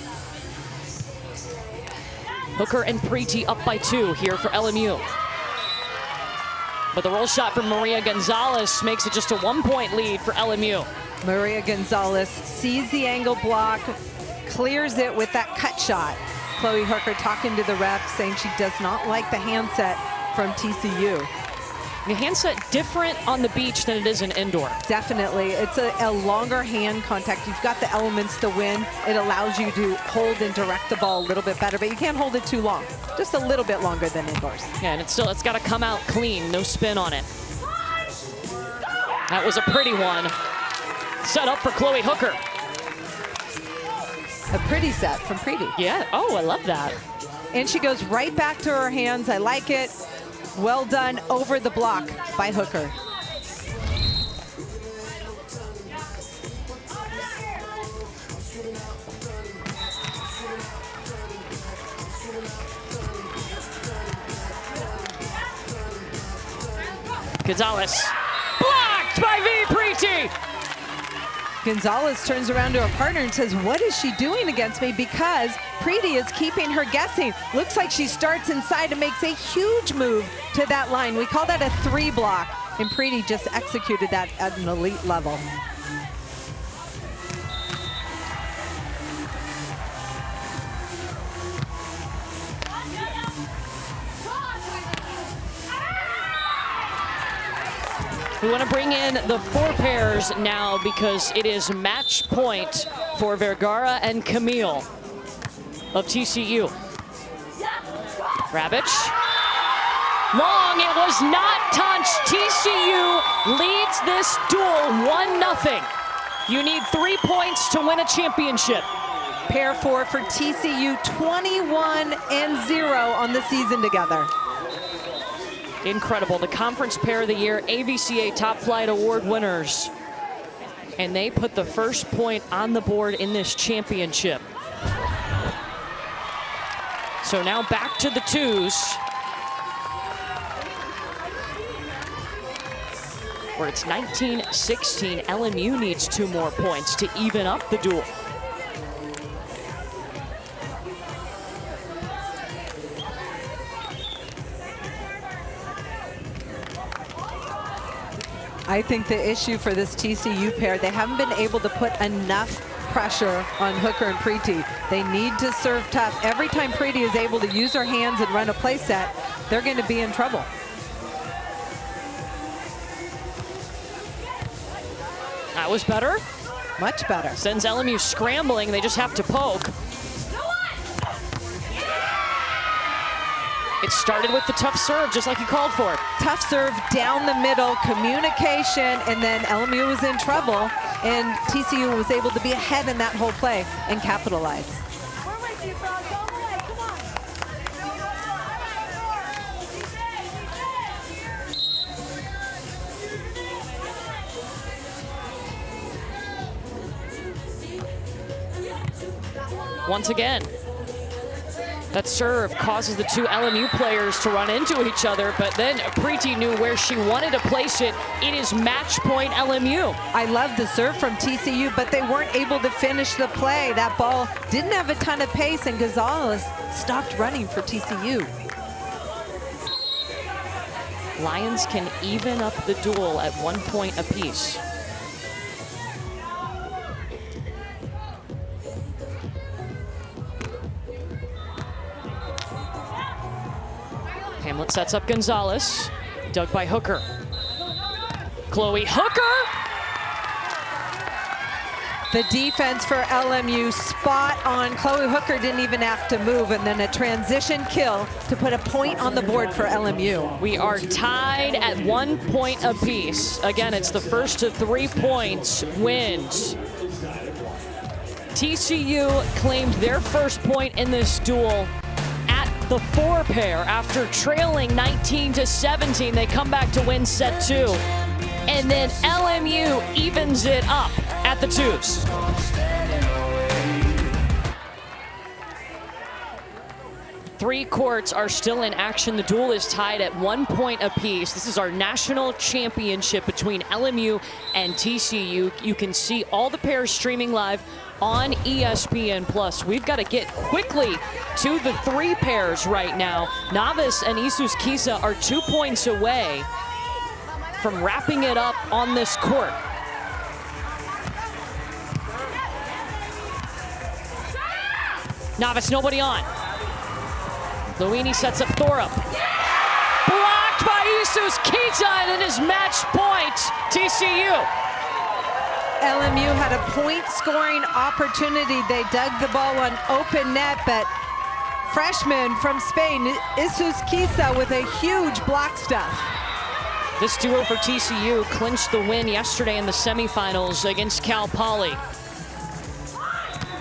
Hooker and Preeti up by 2 here for LMU. But the roll shot from Maria Gonzalez makes it just a 1-point lead for LMU. Maria Gonzalez sees the angle block, clears it with that cut shot. Chloe Hooker talking to the ref, saying she does not like the handset from TCU. The handset different on the beach than it is in indoor. Definitely. It's a longer hand contact. You've got the elements to win. It allows you to hold and direct the ball a little bit better, but you can't hold it too long. Just a little bit longer than indoors. Yeah, and it's got to come out clean, no spin on it. That was a pretty one. Set up for Chloe Hooker. A pretty set from Preeti. Yeah, oh, I love that. And she goes right back to her hands. I like it. Well done over the block by Hooker. Gonzalez blocked by V. Preeti. Gonzalez turns around to her partner and says, what is she doing against me? Because Preeti is keeping her guessing. Looks like she starts inside and makes a huge move to that line. We call that a 3 block, and Preeti just executed that at an elite level. We want to bring in the 4 pairs now because it is match point for Vergara and Camille of TCU. Rabich. Long, it was not touched. TCU leads this duel 1-0. You need 3 points to win a championship. Pair 4 for TCU, 21-0 on the season together. Incredible. The Conference Pair of the Year, AVCA Top Flight Award winners. And they put the first point on the board in this championship. So now back to the 2s. Where it's 19-16. LMU needs 2 more points to even up the duel. I think the issue for this TCU pair, they haven't been able to put enough pressure on Hooker and Preeti. They need to serve tough. Every time Preeti is able to use her hands and run a play set, they're going to be in trouble. That was better. Much better. Sends LMU scrambling. They just have to poke. It started with the tough serve, just like you called for. Tough serve down the middle, communication, and then LMU was in trouble, and TCU was able to be ahead in that whole play and capitalize. Once again, that serve causes the two LMU players to run into each other, but then Preeti knew where she wanted to place it. It is match point LMU. I love the serve from TCU, but they weren't able to finish the play. That ball didn't have a ton of pace, and Gonzalez stopped running for TCU. Lions can even up the duel at 1 point apiece. Hamlet sets up Gonzalez, dug by Hooker. Chloe Hooker! The defense for LMU spot on. Chloe Hooker didn't even have to move, and then a transition kill to put a point on the board for LMU. We are tied at 1 point apiece. Again, it's the first to 3 points wins. TCU claimed their first point in this duel at the 4 pair after trailing 19-17. They come back to win set 2. And then LMU evens it up at the 2s. Three courts are still in action. The duel is tied at 1 point apiece. This is our national championship between LMU and TCU. You can see all the pairs streaming live on ESPN+. We've got to get quickly to the 3 pairs right now. Navas and Isus Kisa are 2 points away from wrapping it up on this court. Navas, nobody on. Luini sets up Thorup. Blocked by Isus Kisa, and it is match point TCU. LMU had a point scoring opportunity. They dug the ball on open net, but freshman from Spain, Isus Kisa, with a huge block stuff. This duo for TCU clinched the win yesterday in the semifinals against Cal Poly.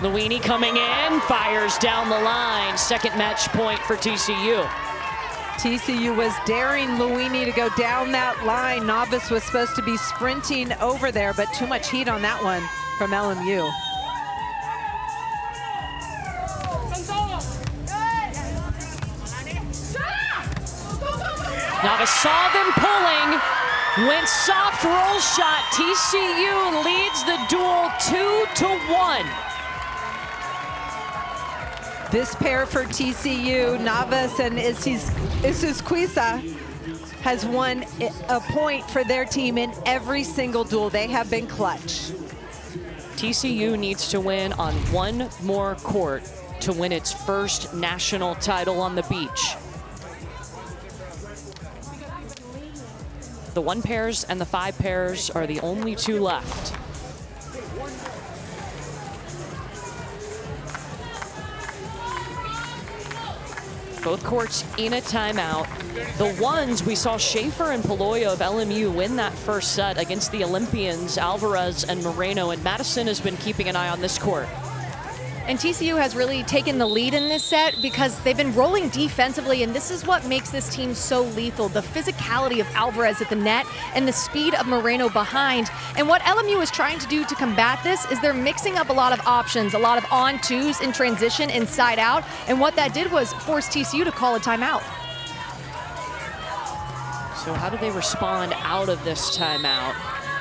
Luini coming in, fires down the line. Second match point for TCU. TCU was daring Luini to go down that line. Navas was supposed to be sprinting over there, but too much heat on that one from LMU. Navas saw them pulling, went soft roll shot. TCU leads the duel 2-1. This pair for TCU, Navas and Isus Kisa, has won a point for their team in every single duel. They have been clutch. TCU needs to win on one more court to win its first national title on the beach. The 1 pairs and the 5 pairs are the only 2 left. Both courts in a timeout. The ones, we saw Schaefer and Paloya of LMU win that first set against the Olympians, Alvarez and Moreno, and Madison has been keeping an eye on this court. And TCU has really taken the lead in this set because they've been rolling defensively, and this is what makes this team so lethal. The physicality of Alvarez at the net and the speed of Moreno behind. And what LMU is trying to do to combat this is they're mixing up a lot of options, a lot of on-twos in transition inside out. And what that did was force TCU to call a timeout. So how do they respond out of this timeout?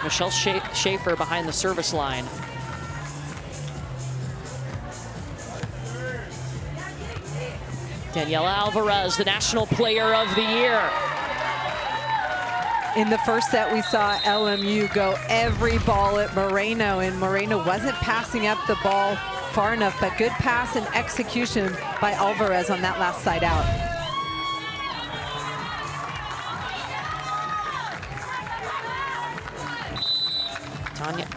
Michelle Schaefer behind the service line. Daniela Alvarez, the National Player of the Year. In the first set, we saw LMU go every ball at Moreno, and Moreno wasn't passing up the ball far enough, but good pass and execution by Alvarez on that last side out.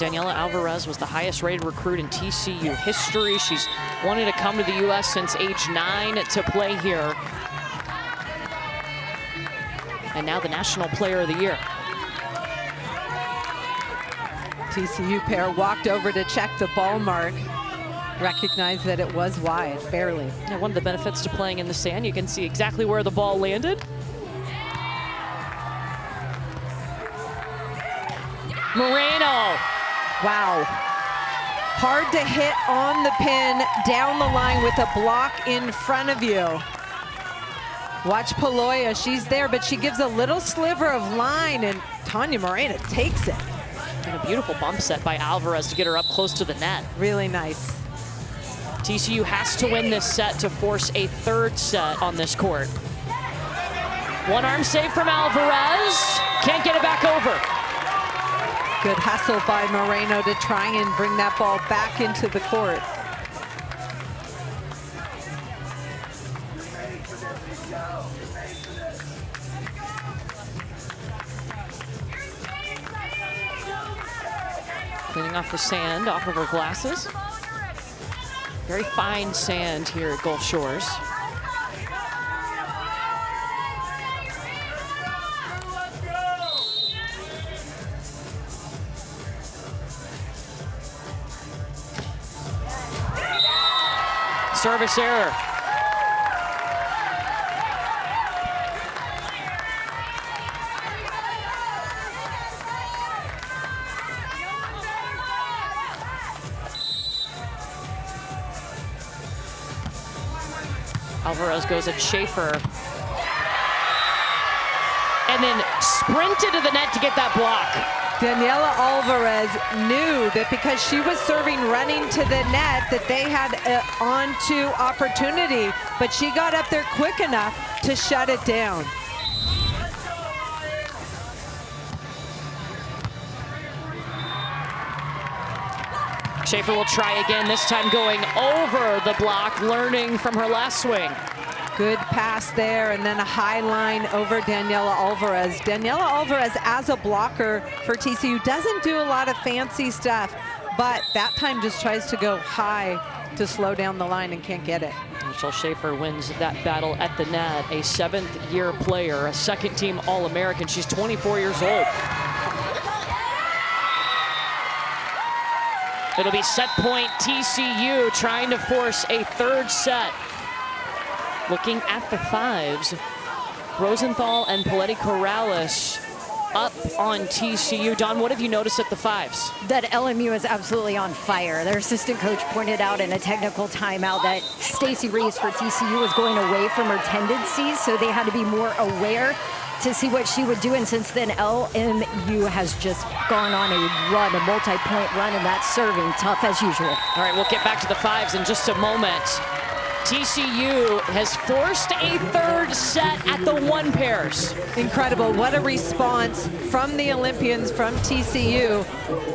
Daniela Alvarez was the highest rated recruit in TCU history. She's wanted to come to the U.S. since age 9 to play here. and now the National Player of the Year. TCU pair walked over to check the ball mark. Recognized that it was wide, barely. Yeah, one of the benefits to playing in the sand, you can see exactly where the ball landed. Moreno. Wow. Hard to hit on the pin, down the line with a block in front of you. Watch Paloya, she's there, but she gives a little sliver of line, and Tanya Moreno takes it. And a beautiful bump set by Alvarez to get her up close to the net. Really nice. TCU has to win this set to force a third set on this court. One arm save from Alvarez. Can't get it back over. Good hustle by Moreno to try and bring that ball back into the court. Cleaning off the sand off of her glasses. Very fine sand here at Gulf Shores. Service error. Alvarez goes at Schaefer. And then sprinted to the net to get that block. Daniela Alvarez knew that because she was serving running to the net that they had an on-to opportunity, but she got up there quick enough to shut it down. Schaefer will try again, this time going over the block, learning from her last swing. Good pass there, and then a high line over Daniela Alvarez. Daniela Alvarez, as a blocker for TCU, doesn't do a lot of fancy stuff, but that time just tries to go high to slow down the line and can't get it. Michelle Schaefer wins that battle at the net, a seventh-year player, a second-team All-American. She's 24 years old. It'll be set point TCU trying to force a third set. Looking at the fives, Rosenthal and Paletti Corrales up on TCU. Don, what have you noticed at the fives? That LMU is absolutely on fire. Their assistant coach pointed out in a technical timeout that Stacey Reeves for TCU was going away from her tendencies, so they had to be more aware to see what she would do. And since then, LMU has just gone on a run, a multi-point run, and that's serving tough as usual. All right, we'll get back to the fives in just a moment. TCU has forced a third set at the one pairs. Incredible. What a response from the Olympians from TCU.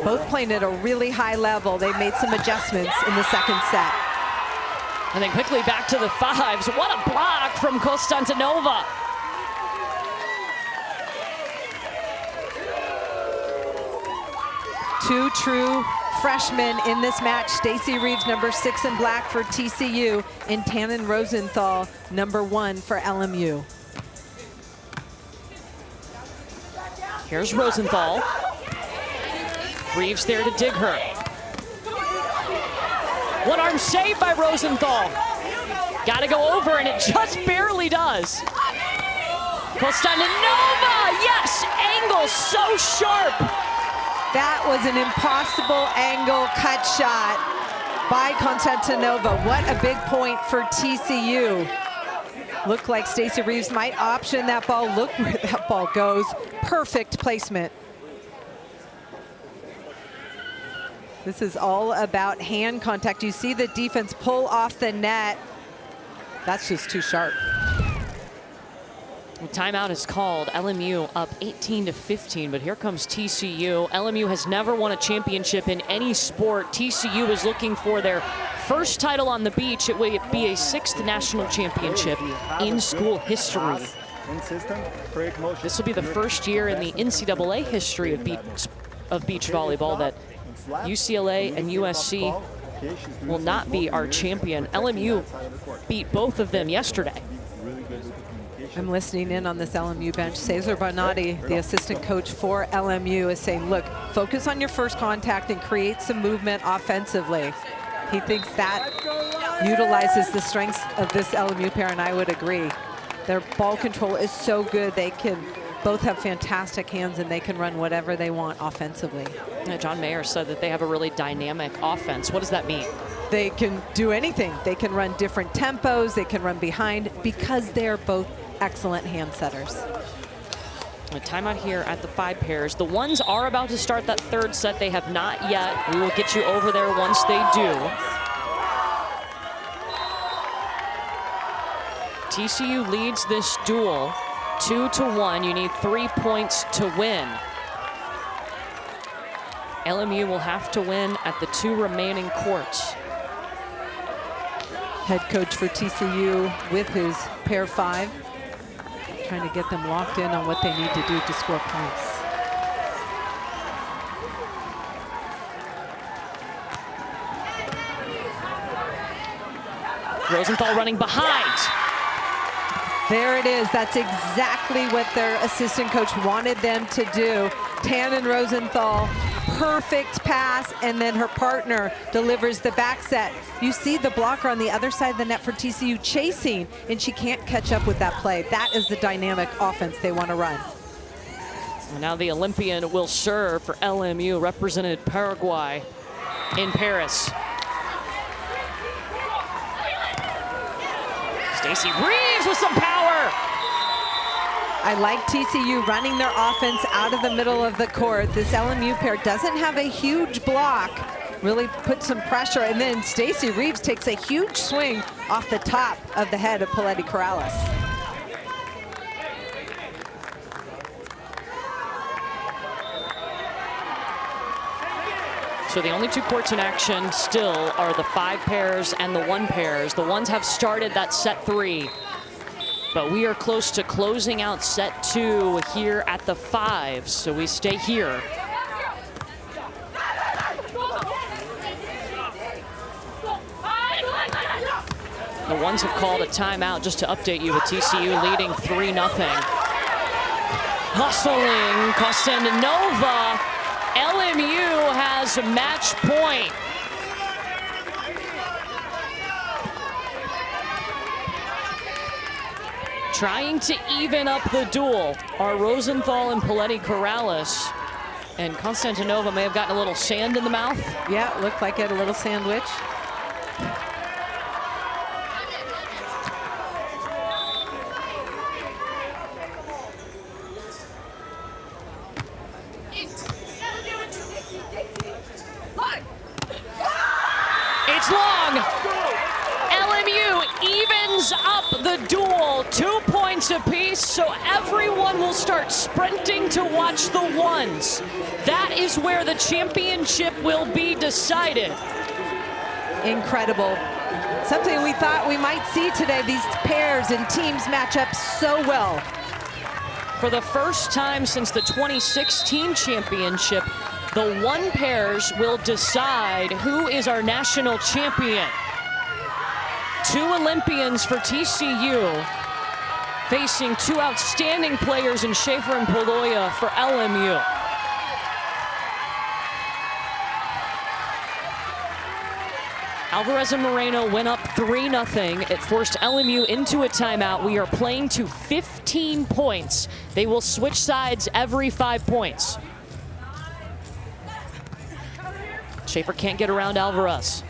Both playing at a really high level. They made some adjustments in the second set. And then quickly back to the fives. What a block from Konstantinova. Two true freshmen in this match. Stacey Reeves, number 6 in black for TCU, and Tannen Rosenthal, number 1 for LMU. Here's Rosenthal. Reeves there to dig her. One arm save by Rosenthal. Got to go over, and it just barely does. Konstantinova, yes, angle so sharp. That was an impossible angle cut shot by Konstantinova. What a big point for TCU. Looked like Stacey Reeves might option that ball. Look where that ball goes. Perfect placement. This is all about hand contact. You see the defense pull off the net. That's just too sharp. Timeout is called. LMU up 18-15, but here comes TCU. LMU has never won a championship in any sport. TCU is looking for their first title on the beach. It will be a 6th national championship in school history. This will be the first year in the NCAA history of beach volleyball that UCLA and USC will not be our champion. LMU beat both of them yesterday. I'm listening in on this LMU bench. Cesar Bonatti, the assistant coach for LMU, is saying, look, focus on your first contact and create some movement offensively. He thinks that utilizes the strengths of this LMU pair, and I would agree. Their ball control is so good. They can both have fantastic hands, and they can run whatever they want offensively. Yeah, John Mayer said that they have a really dynamic offense. What does that mean? They can do anything. They can run different tempos. They can run behind because they're both excellent hand setters. A timeout here at the 5 pairs. The ones are about to start that third set. They have not yet. We will get you over there once they do. TCU leads this duel 2-1. You need 3 points to win. LMU will have to win at the 2 remaining courts. Head coach for TCU with his pair 5, trying to get them locked in on what they need to do to score points. Rosenthal running behind. There it is. That's exactly what their assistant coach wanted them to do. Tannen Rosenthal, perfect pass, and then her partner delivers the back set. You see the blocker on the other side of the net for TCU chasing, and she can't catch up with that play. That is the dynamic offense they want to run. And now the Olympian will serve for LMU, represented Paraguay in Paris. Stacey Reeves with some power. I like TCU running their offense out of the middle of the court. This LMU pair doesn't have a huge block, really put some pressure, and then Stacey Reeves takes a huge swing off the top of the head of Paletti Corrales. So the only 2 courts in action still are the 5 pairs and the 1 pairs. The ones have started that set 3. But we are close to closing out set 2 here at the 5s, so we stay here. The ones have called a timeout, just to update you, with TCU leading 3-0. Hustling, Costanova. LMU has match point. Trying to even up the duel are Rosenthal and Paletti Corrales. And Constantinova may have gotten a little sand in the mouth. Yeah, it looked like it, a little sandwich. It's long. LMU evens up the duel, 2 points apiece, so everyone will start sprinting to watch the ones. That is where the championship will be decided. Incredible. Something we thought we might see today. These pairs and teams match up so well. For the first time since the 2016 championship, the 1 pairs will decide who is our national champion. 2 Olympians for TCU, facing 2 outstanding players in Schaefer and Poloya for LMU. Alvarez and Moreno went up 3-0. It forced LMU into a timeout. We are playing to 15 points. They will switch sides every 5 points. Schaefer can't get around Alvarez.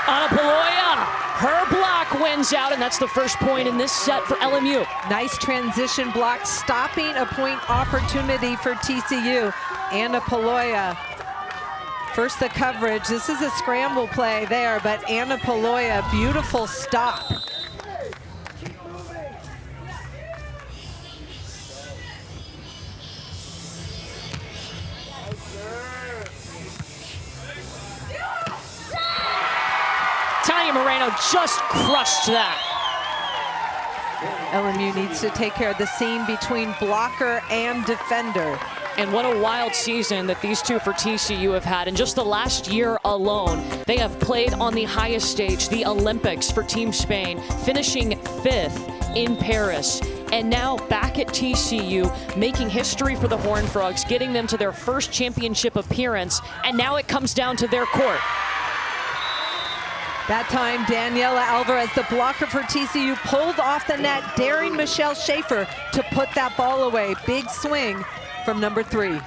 Anna Poloya, her block wins out, and that's the first point in this set for LMU. Nice transition block, stopping a point opportunity for TCU. Anna Poloya, first the coverage. This is a scramble play there, but Anna Poloya, beautiful stop. Moreno just crushed that. LMU needs to take care of the seam between blocker and defender. And what a wild season that these two for TCU have had. In just the last year alone, they have played on the highest stage, the Olympics for Team Spain, finishing 5th in Paris. And now back at TCU, making history for the Horned Frogs, getting them to their first championship appearance. And now it comes down to their court. That time, Daniela Alvarez, the blocker for TCU, pulled off the net, daring Michelle Schaefer to put that ball away. Big swing from number 3.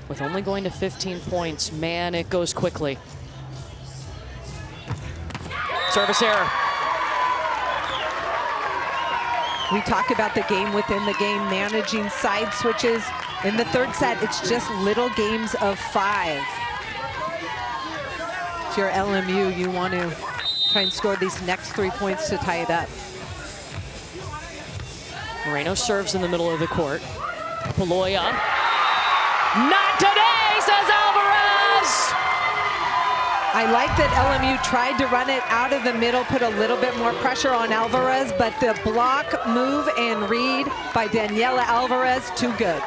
With only going to 15 points, man, it goes quickly. Service error. We talk about the game within the game, managing side switches. In the third set, it's just little games of 5. If you're LMU, you want to try and score these next 3 points to tie it up. Moreno serves in the middle of the court. Paloya. Not today, says Alvarez! I like that LMU tried to run it out of the middle, put a little bit more pressure on Alvarez, but the block, move, and read by Daniela Alvarez, too good.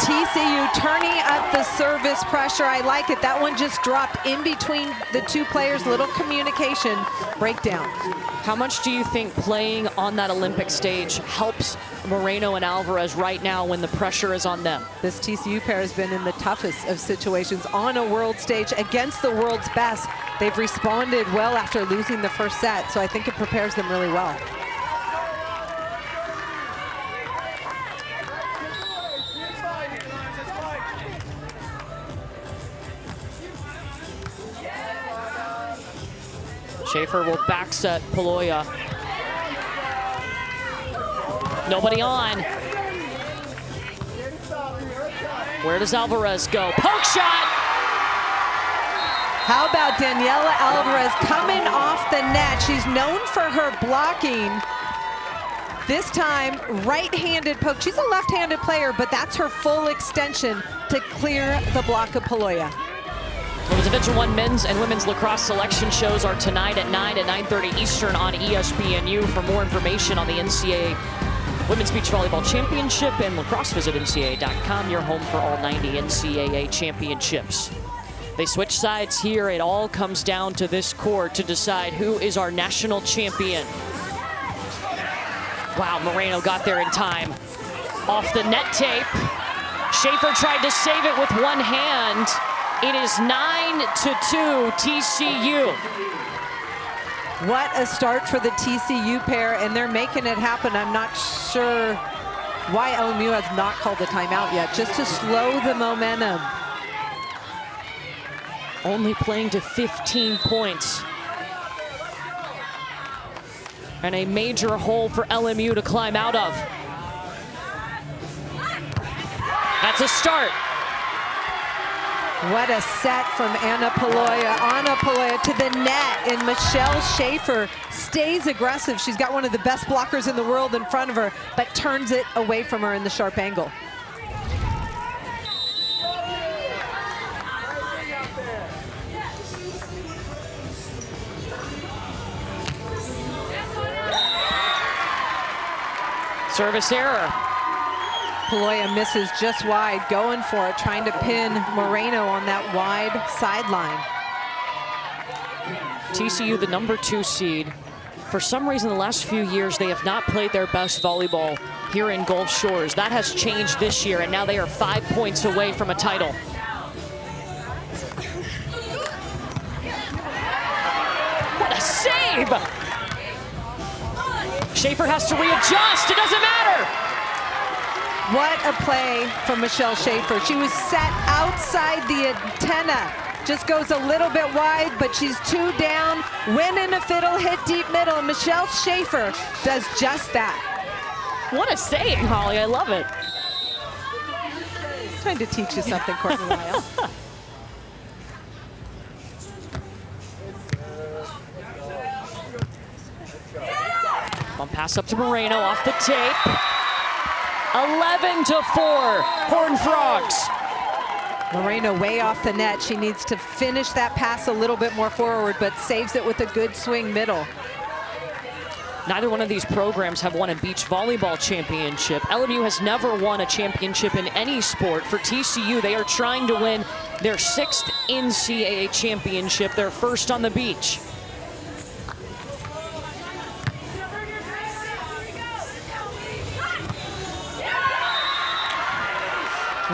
TCU turning up the service pressure. I like it. That one just dropped in between the two players. Little communication breakdown. How much do you think playing on that Olympic stage helps Moreno and Alvarez right now when the pressure is on them? This TCU pair has been in the toughest of situations on a world stage against the world's best. They've responded well after losing the first set, so I think it prepares them really well. Schaefer will back set Paloya. Nobody on. Where does Alvarez go? Poke shot! How about Daniela Alvarez coming off the net? She's known for her blocking. This time, right-handed poke. She's a left-handed player, but that's her full extension to clear the block of Paloya. Well, the Division I men's and women's lacrosse selection shows are tonight at 9 at 9:30 Eastern on ESPNU. For more information on the NCAA Women's Beach Volleyball Championship and lacrosse, visit NCAA.com, your home for all 90 NCAA championships. They switch sides here. It all comes down to this court to decide who is our national champion. Wow, Moreno got there in time. Off the net tape. Schaefer tried to save it with one hand. It is 9-2 TCU. What a start for the TCU pair, and they're making it happen. I'm not sure why LMU has not called the timeout yet, just to slow the momentum. Only playing to 15 points. And a major hole for LMU to climb out of. That's a start. What a set from Anna Paloya. Anna Paloya to the net, and Michelle Schaefer stays aggressive. She's got one of the best blockers in the world in front of her, but turns it away from her in the sharp angle. Service error. Paloya misses just wide, going for it, trying to pin Moreno on that wide sideline. TCU, the #2 seed. For some reason, the last few years, they have not played their best volleyball here in Gulf Shores. That has changed this year, and now they are 5 points away from a title. What a save! Schaefer has to readjust. It doesn't matter. What a play from Michelle Schaefer. She was set outside the antenna. Just goes a little bit wide, but she's 2 down. Win in a fiddle, hit deep middle. And Michelle Schaefer does just that. What a saying, Holly. I love it. Trying to teach you something, Courtney Lyle. One pass up to Moreno off the tape. 11-4, Horned Frogs. Moreno way off the net. She needs to finish that pass a little bit more forward, but saves it with a good swing middle. Neither one of these programs have won a beach volleyball championship. LMU has never won a championship in any sport. For TCU, they are trying to win their 6th NCAA championship, their first on the beach.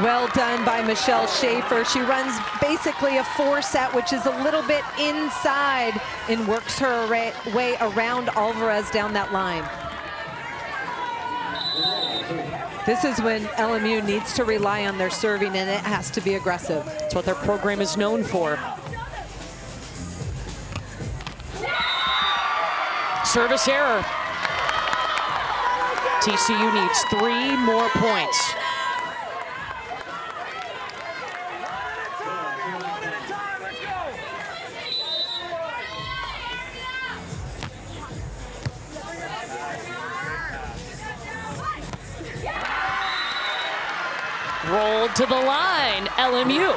Well done by Michelle Schaefer. She runs basically a 4-set, which is a little bit inside, and works her way around Alvarez down that line. This is when LMU needs to rely on their serving, and it has to be aggressive. That's what their program is known for. Service error. TCU needs 3 more points. Rolled to the line, LMU.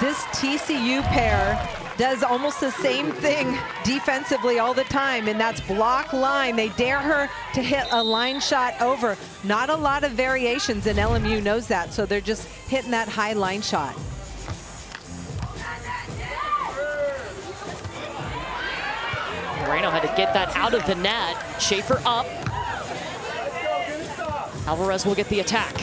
This TCU pair does almost the same thing defensively all the time, and that's block line. They dare her to hit a line shot over. Not a lot of variations, and LMU knows that, so they're just hitting that high line shot. Moreno had to get that out of the net. Schaefer up. Alvarez will get the attack.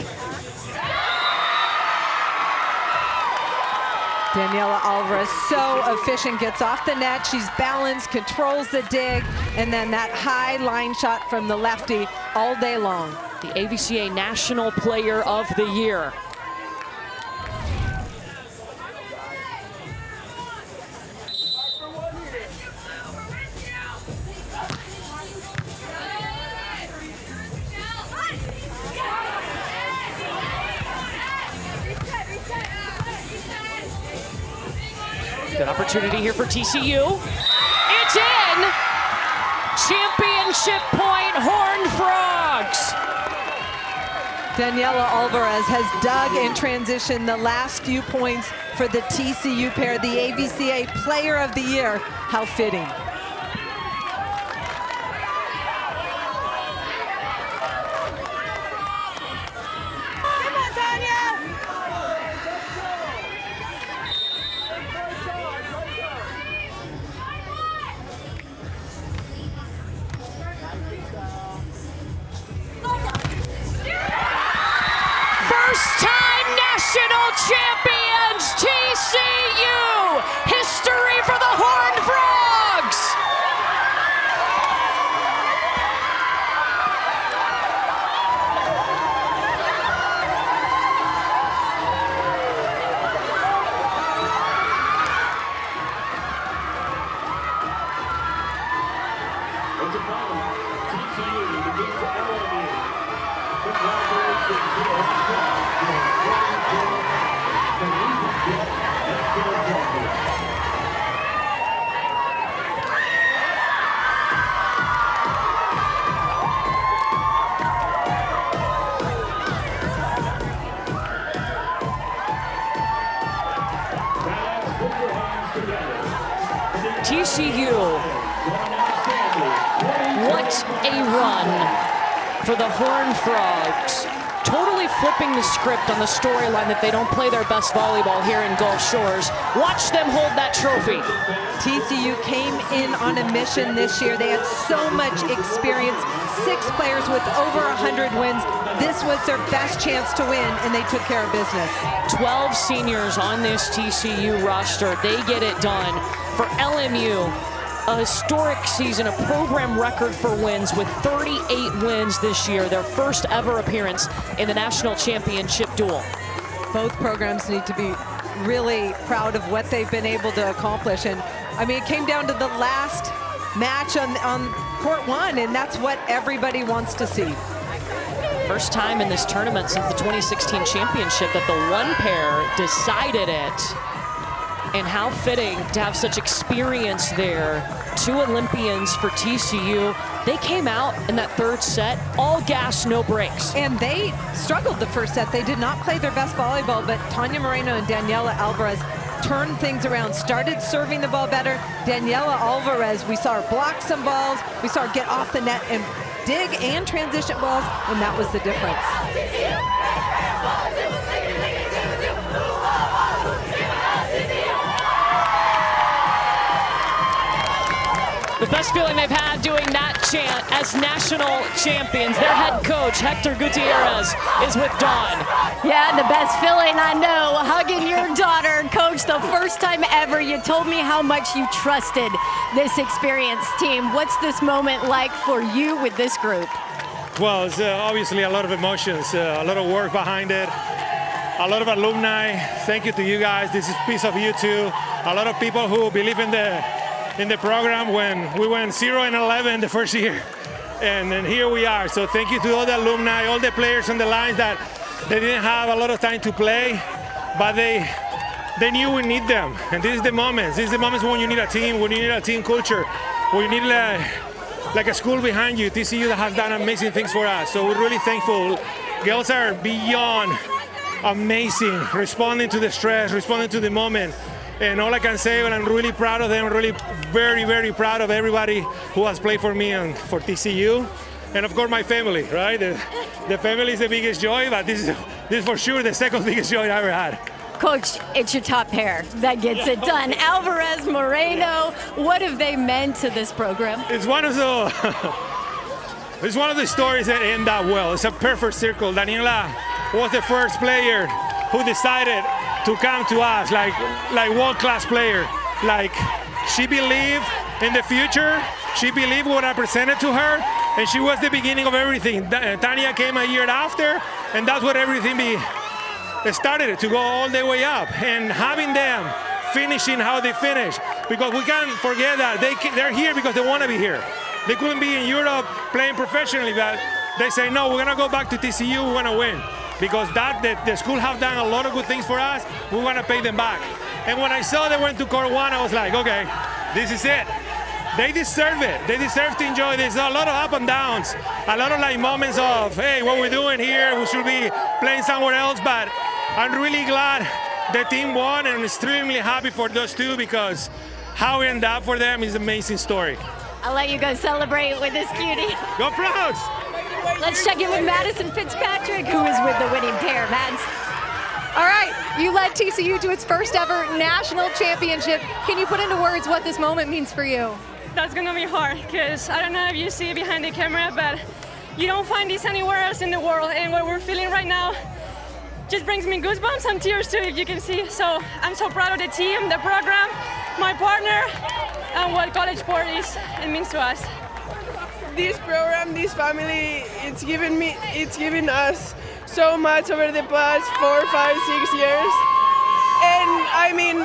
Daniela Alvarez, so efficient, gets off the net. She's balanced, controls the dig, and then that high line shot from the lefty all day long. The AVCA National Player of the Year. Good opportunity here for TCU. It's in! Championship point, Horned Frogs! Daniela Alvarez has dug in transition the last few points for the TCU pair, the AVCA Player of the Year. How fitting. First-time national champions, TCU! History for the Horned Frogs! It's a final. TCU defeats LMU. Congratulations to the Horned Frogs. TCU, what a run for the Horned Frogs. Totally flipping the script on the storyline that they don't play their best volleyball here in Gulf Shores. Watch them hold that trophy. TCU came in on a mission this year. They had so much experience, 6 players with over 100 wins. This was their best chance to win, and they took care of business. 12 seniors on this TCU roster. They get it done. For LMU, a historic season, a program record for wins with 38 wins this year, their first ever appearance in the national championship duel. Both programs need to be really proud of what they've been able to accomplish. And I mean, it came down to the last match on court 1, and that's what everybody wants to see. First time in this tournament since the 2016 championship that the 1 pair decided it. And how fitting to have such experience there. 2 Olympians for TCU. They came out in that third set, all gas, no brakes. And they struggled the first set. They did not play their best volleyball, but Tania Moreno and Daniela Alvarez turned things around, started serving the ball better. Daniela Alvarez, we saw her block some balls. We saw her get off the net and dig and transition balls, and that was the difference. The best feeling they've had doing that chant as national champions. Their head coach, Hector Gutierrez, is with Dawn. Yeah, the best feeling I know, hugging your daughter. Coach, the first time ever you told me how much you trusted this experienced team. What's this moment like for you with this group? Well, it's obviously a lot of emotions, a lot of work behind it, a lot of alumni. Thank you to you guys. This is a piece of you too. A lot of people who believe in the program when we went 0-11 the first year. And then here we are. So thank you to all the alumni, all the players on the lines that they didn't have a lot of time to play, but they knew we need them. And this is the moments. This is the moments when you need a team, when you need a team culture, when you need like a school behind you. TCU that has done amazing things for us. So we're really thankful. Girls are beyond amazing, responding to the stress, responding to the moment. And all I can say, and I'm really proud of them, really very, very proud of everybody who has played for me and for TCU. And of course my family, right? The family is the biggest joy, but this is for sure the second biggest joy I ever had. Coach, it's your top pair that gets it done. Alvarez, Moreno, what have they meant to this program? It's one of the stories that end up well. It's a perfect circle. Daniela was the first player who decided to come to us like world-class player. Like, she believed in the future. She believed what I presented to her, and she was the beginning of everything. Tania came a year after, and that's what everything started to go all the way up. And having them finishing how they finished, because we can't forget that they're here because they want to be here. They couldn't be in Europe playing professionally, but they say, no, we're going to go back to TCU, we want to win. Because the school have done a lot of good things for us, we want to pay them back. And when I saw they went to Court 1, I was like, okay, this is it. They deserve it. They deserve to enjoy this. A lot of up and downs, a lot of like moments of, hey, what we're doing here, we should be playing somewhere else. But I'm really glad the team won, and extremely happy for those two, because how it ended up for them is an amazing story. I'll let you go celebrate with this cutie. Go Pros! Let's check in with Madison Fitzpatrick, who is with the winning pair. Mads. All right, you led TCU to its first ever national championship. Can you put into words what this moment means for you? That's gonna be hard, because I don't know if you see it behind the camera, but you don't find this anywhere else in the world. And what we're feeling right now just brings me goosebumps and tears too, if you can see. So I'm so proud of the team, the program, my partner, and what college sport is, it means to us. This program, this family, it's given us so much over the past 4, 5, 6 years. And I mean,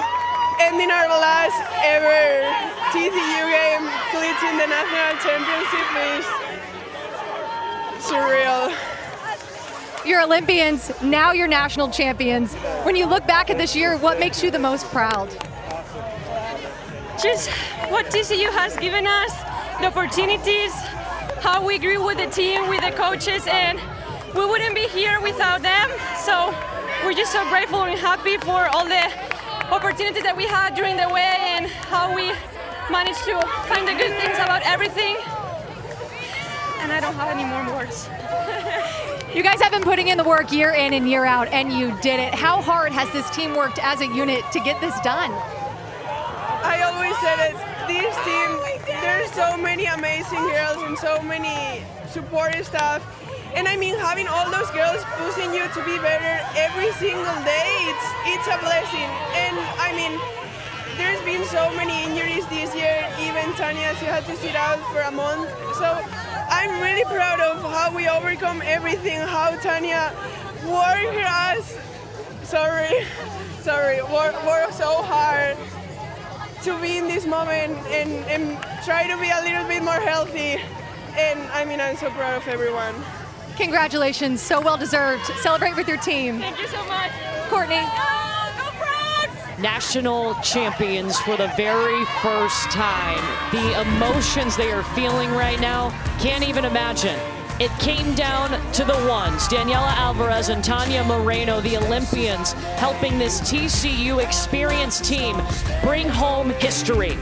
ending our last ever TCU game, clinching the national championship is surreal. You're Olympians, now you're national champions. When you look back at this year, what makes you the most proud? Just what TCU has given us, the opportunities, how we grew with the team, with the coaches, and we wouldn't be here without them. So we're just so grateful and happy for all the opportunities that we had during the way, and how we managed to find the good things about everything. And I don't have any more words. You guys have been putting in the work year in and year out, and you did it. How hard has this team worked as a unit to get this done? I always said it, this team, there's so many amazing girls and so many supportive staff. And I mean, having all those girls pushing you to be better every single day, it's a blessing. And I mean, there's been so many injuries this year. Even Tania, she had to sit out for a month. So I'm really proud of how we overcome everything, how Tania worked us, worked so hard to be in this moment and try to be a little bit more healthy. And I mean, I'm so proud of everyone. Congratulations, so well deserved. Celebrate with your team. Thank you so much. Courtney. Go Frogs! national champions for the very first time. The emotions they are feeling right now, can't even imagine. It came down to the ones, Daniela Alvarez and Tanya Moreno, the Olympians, helping this TCU experienced team bring home history.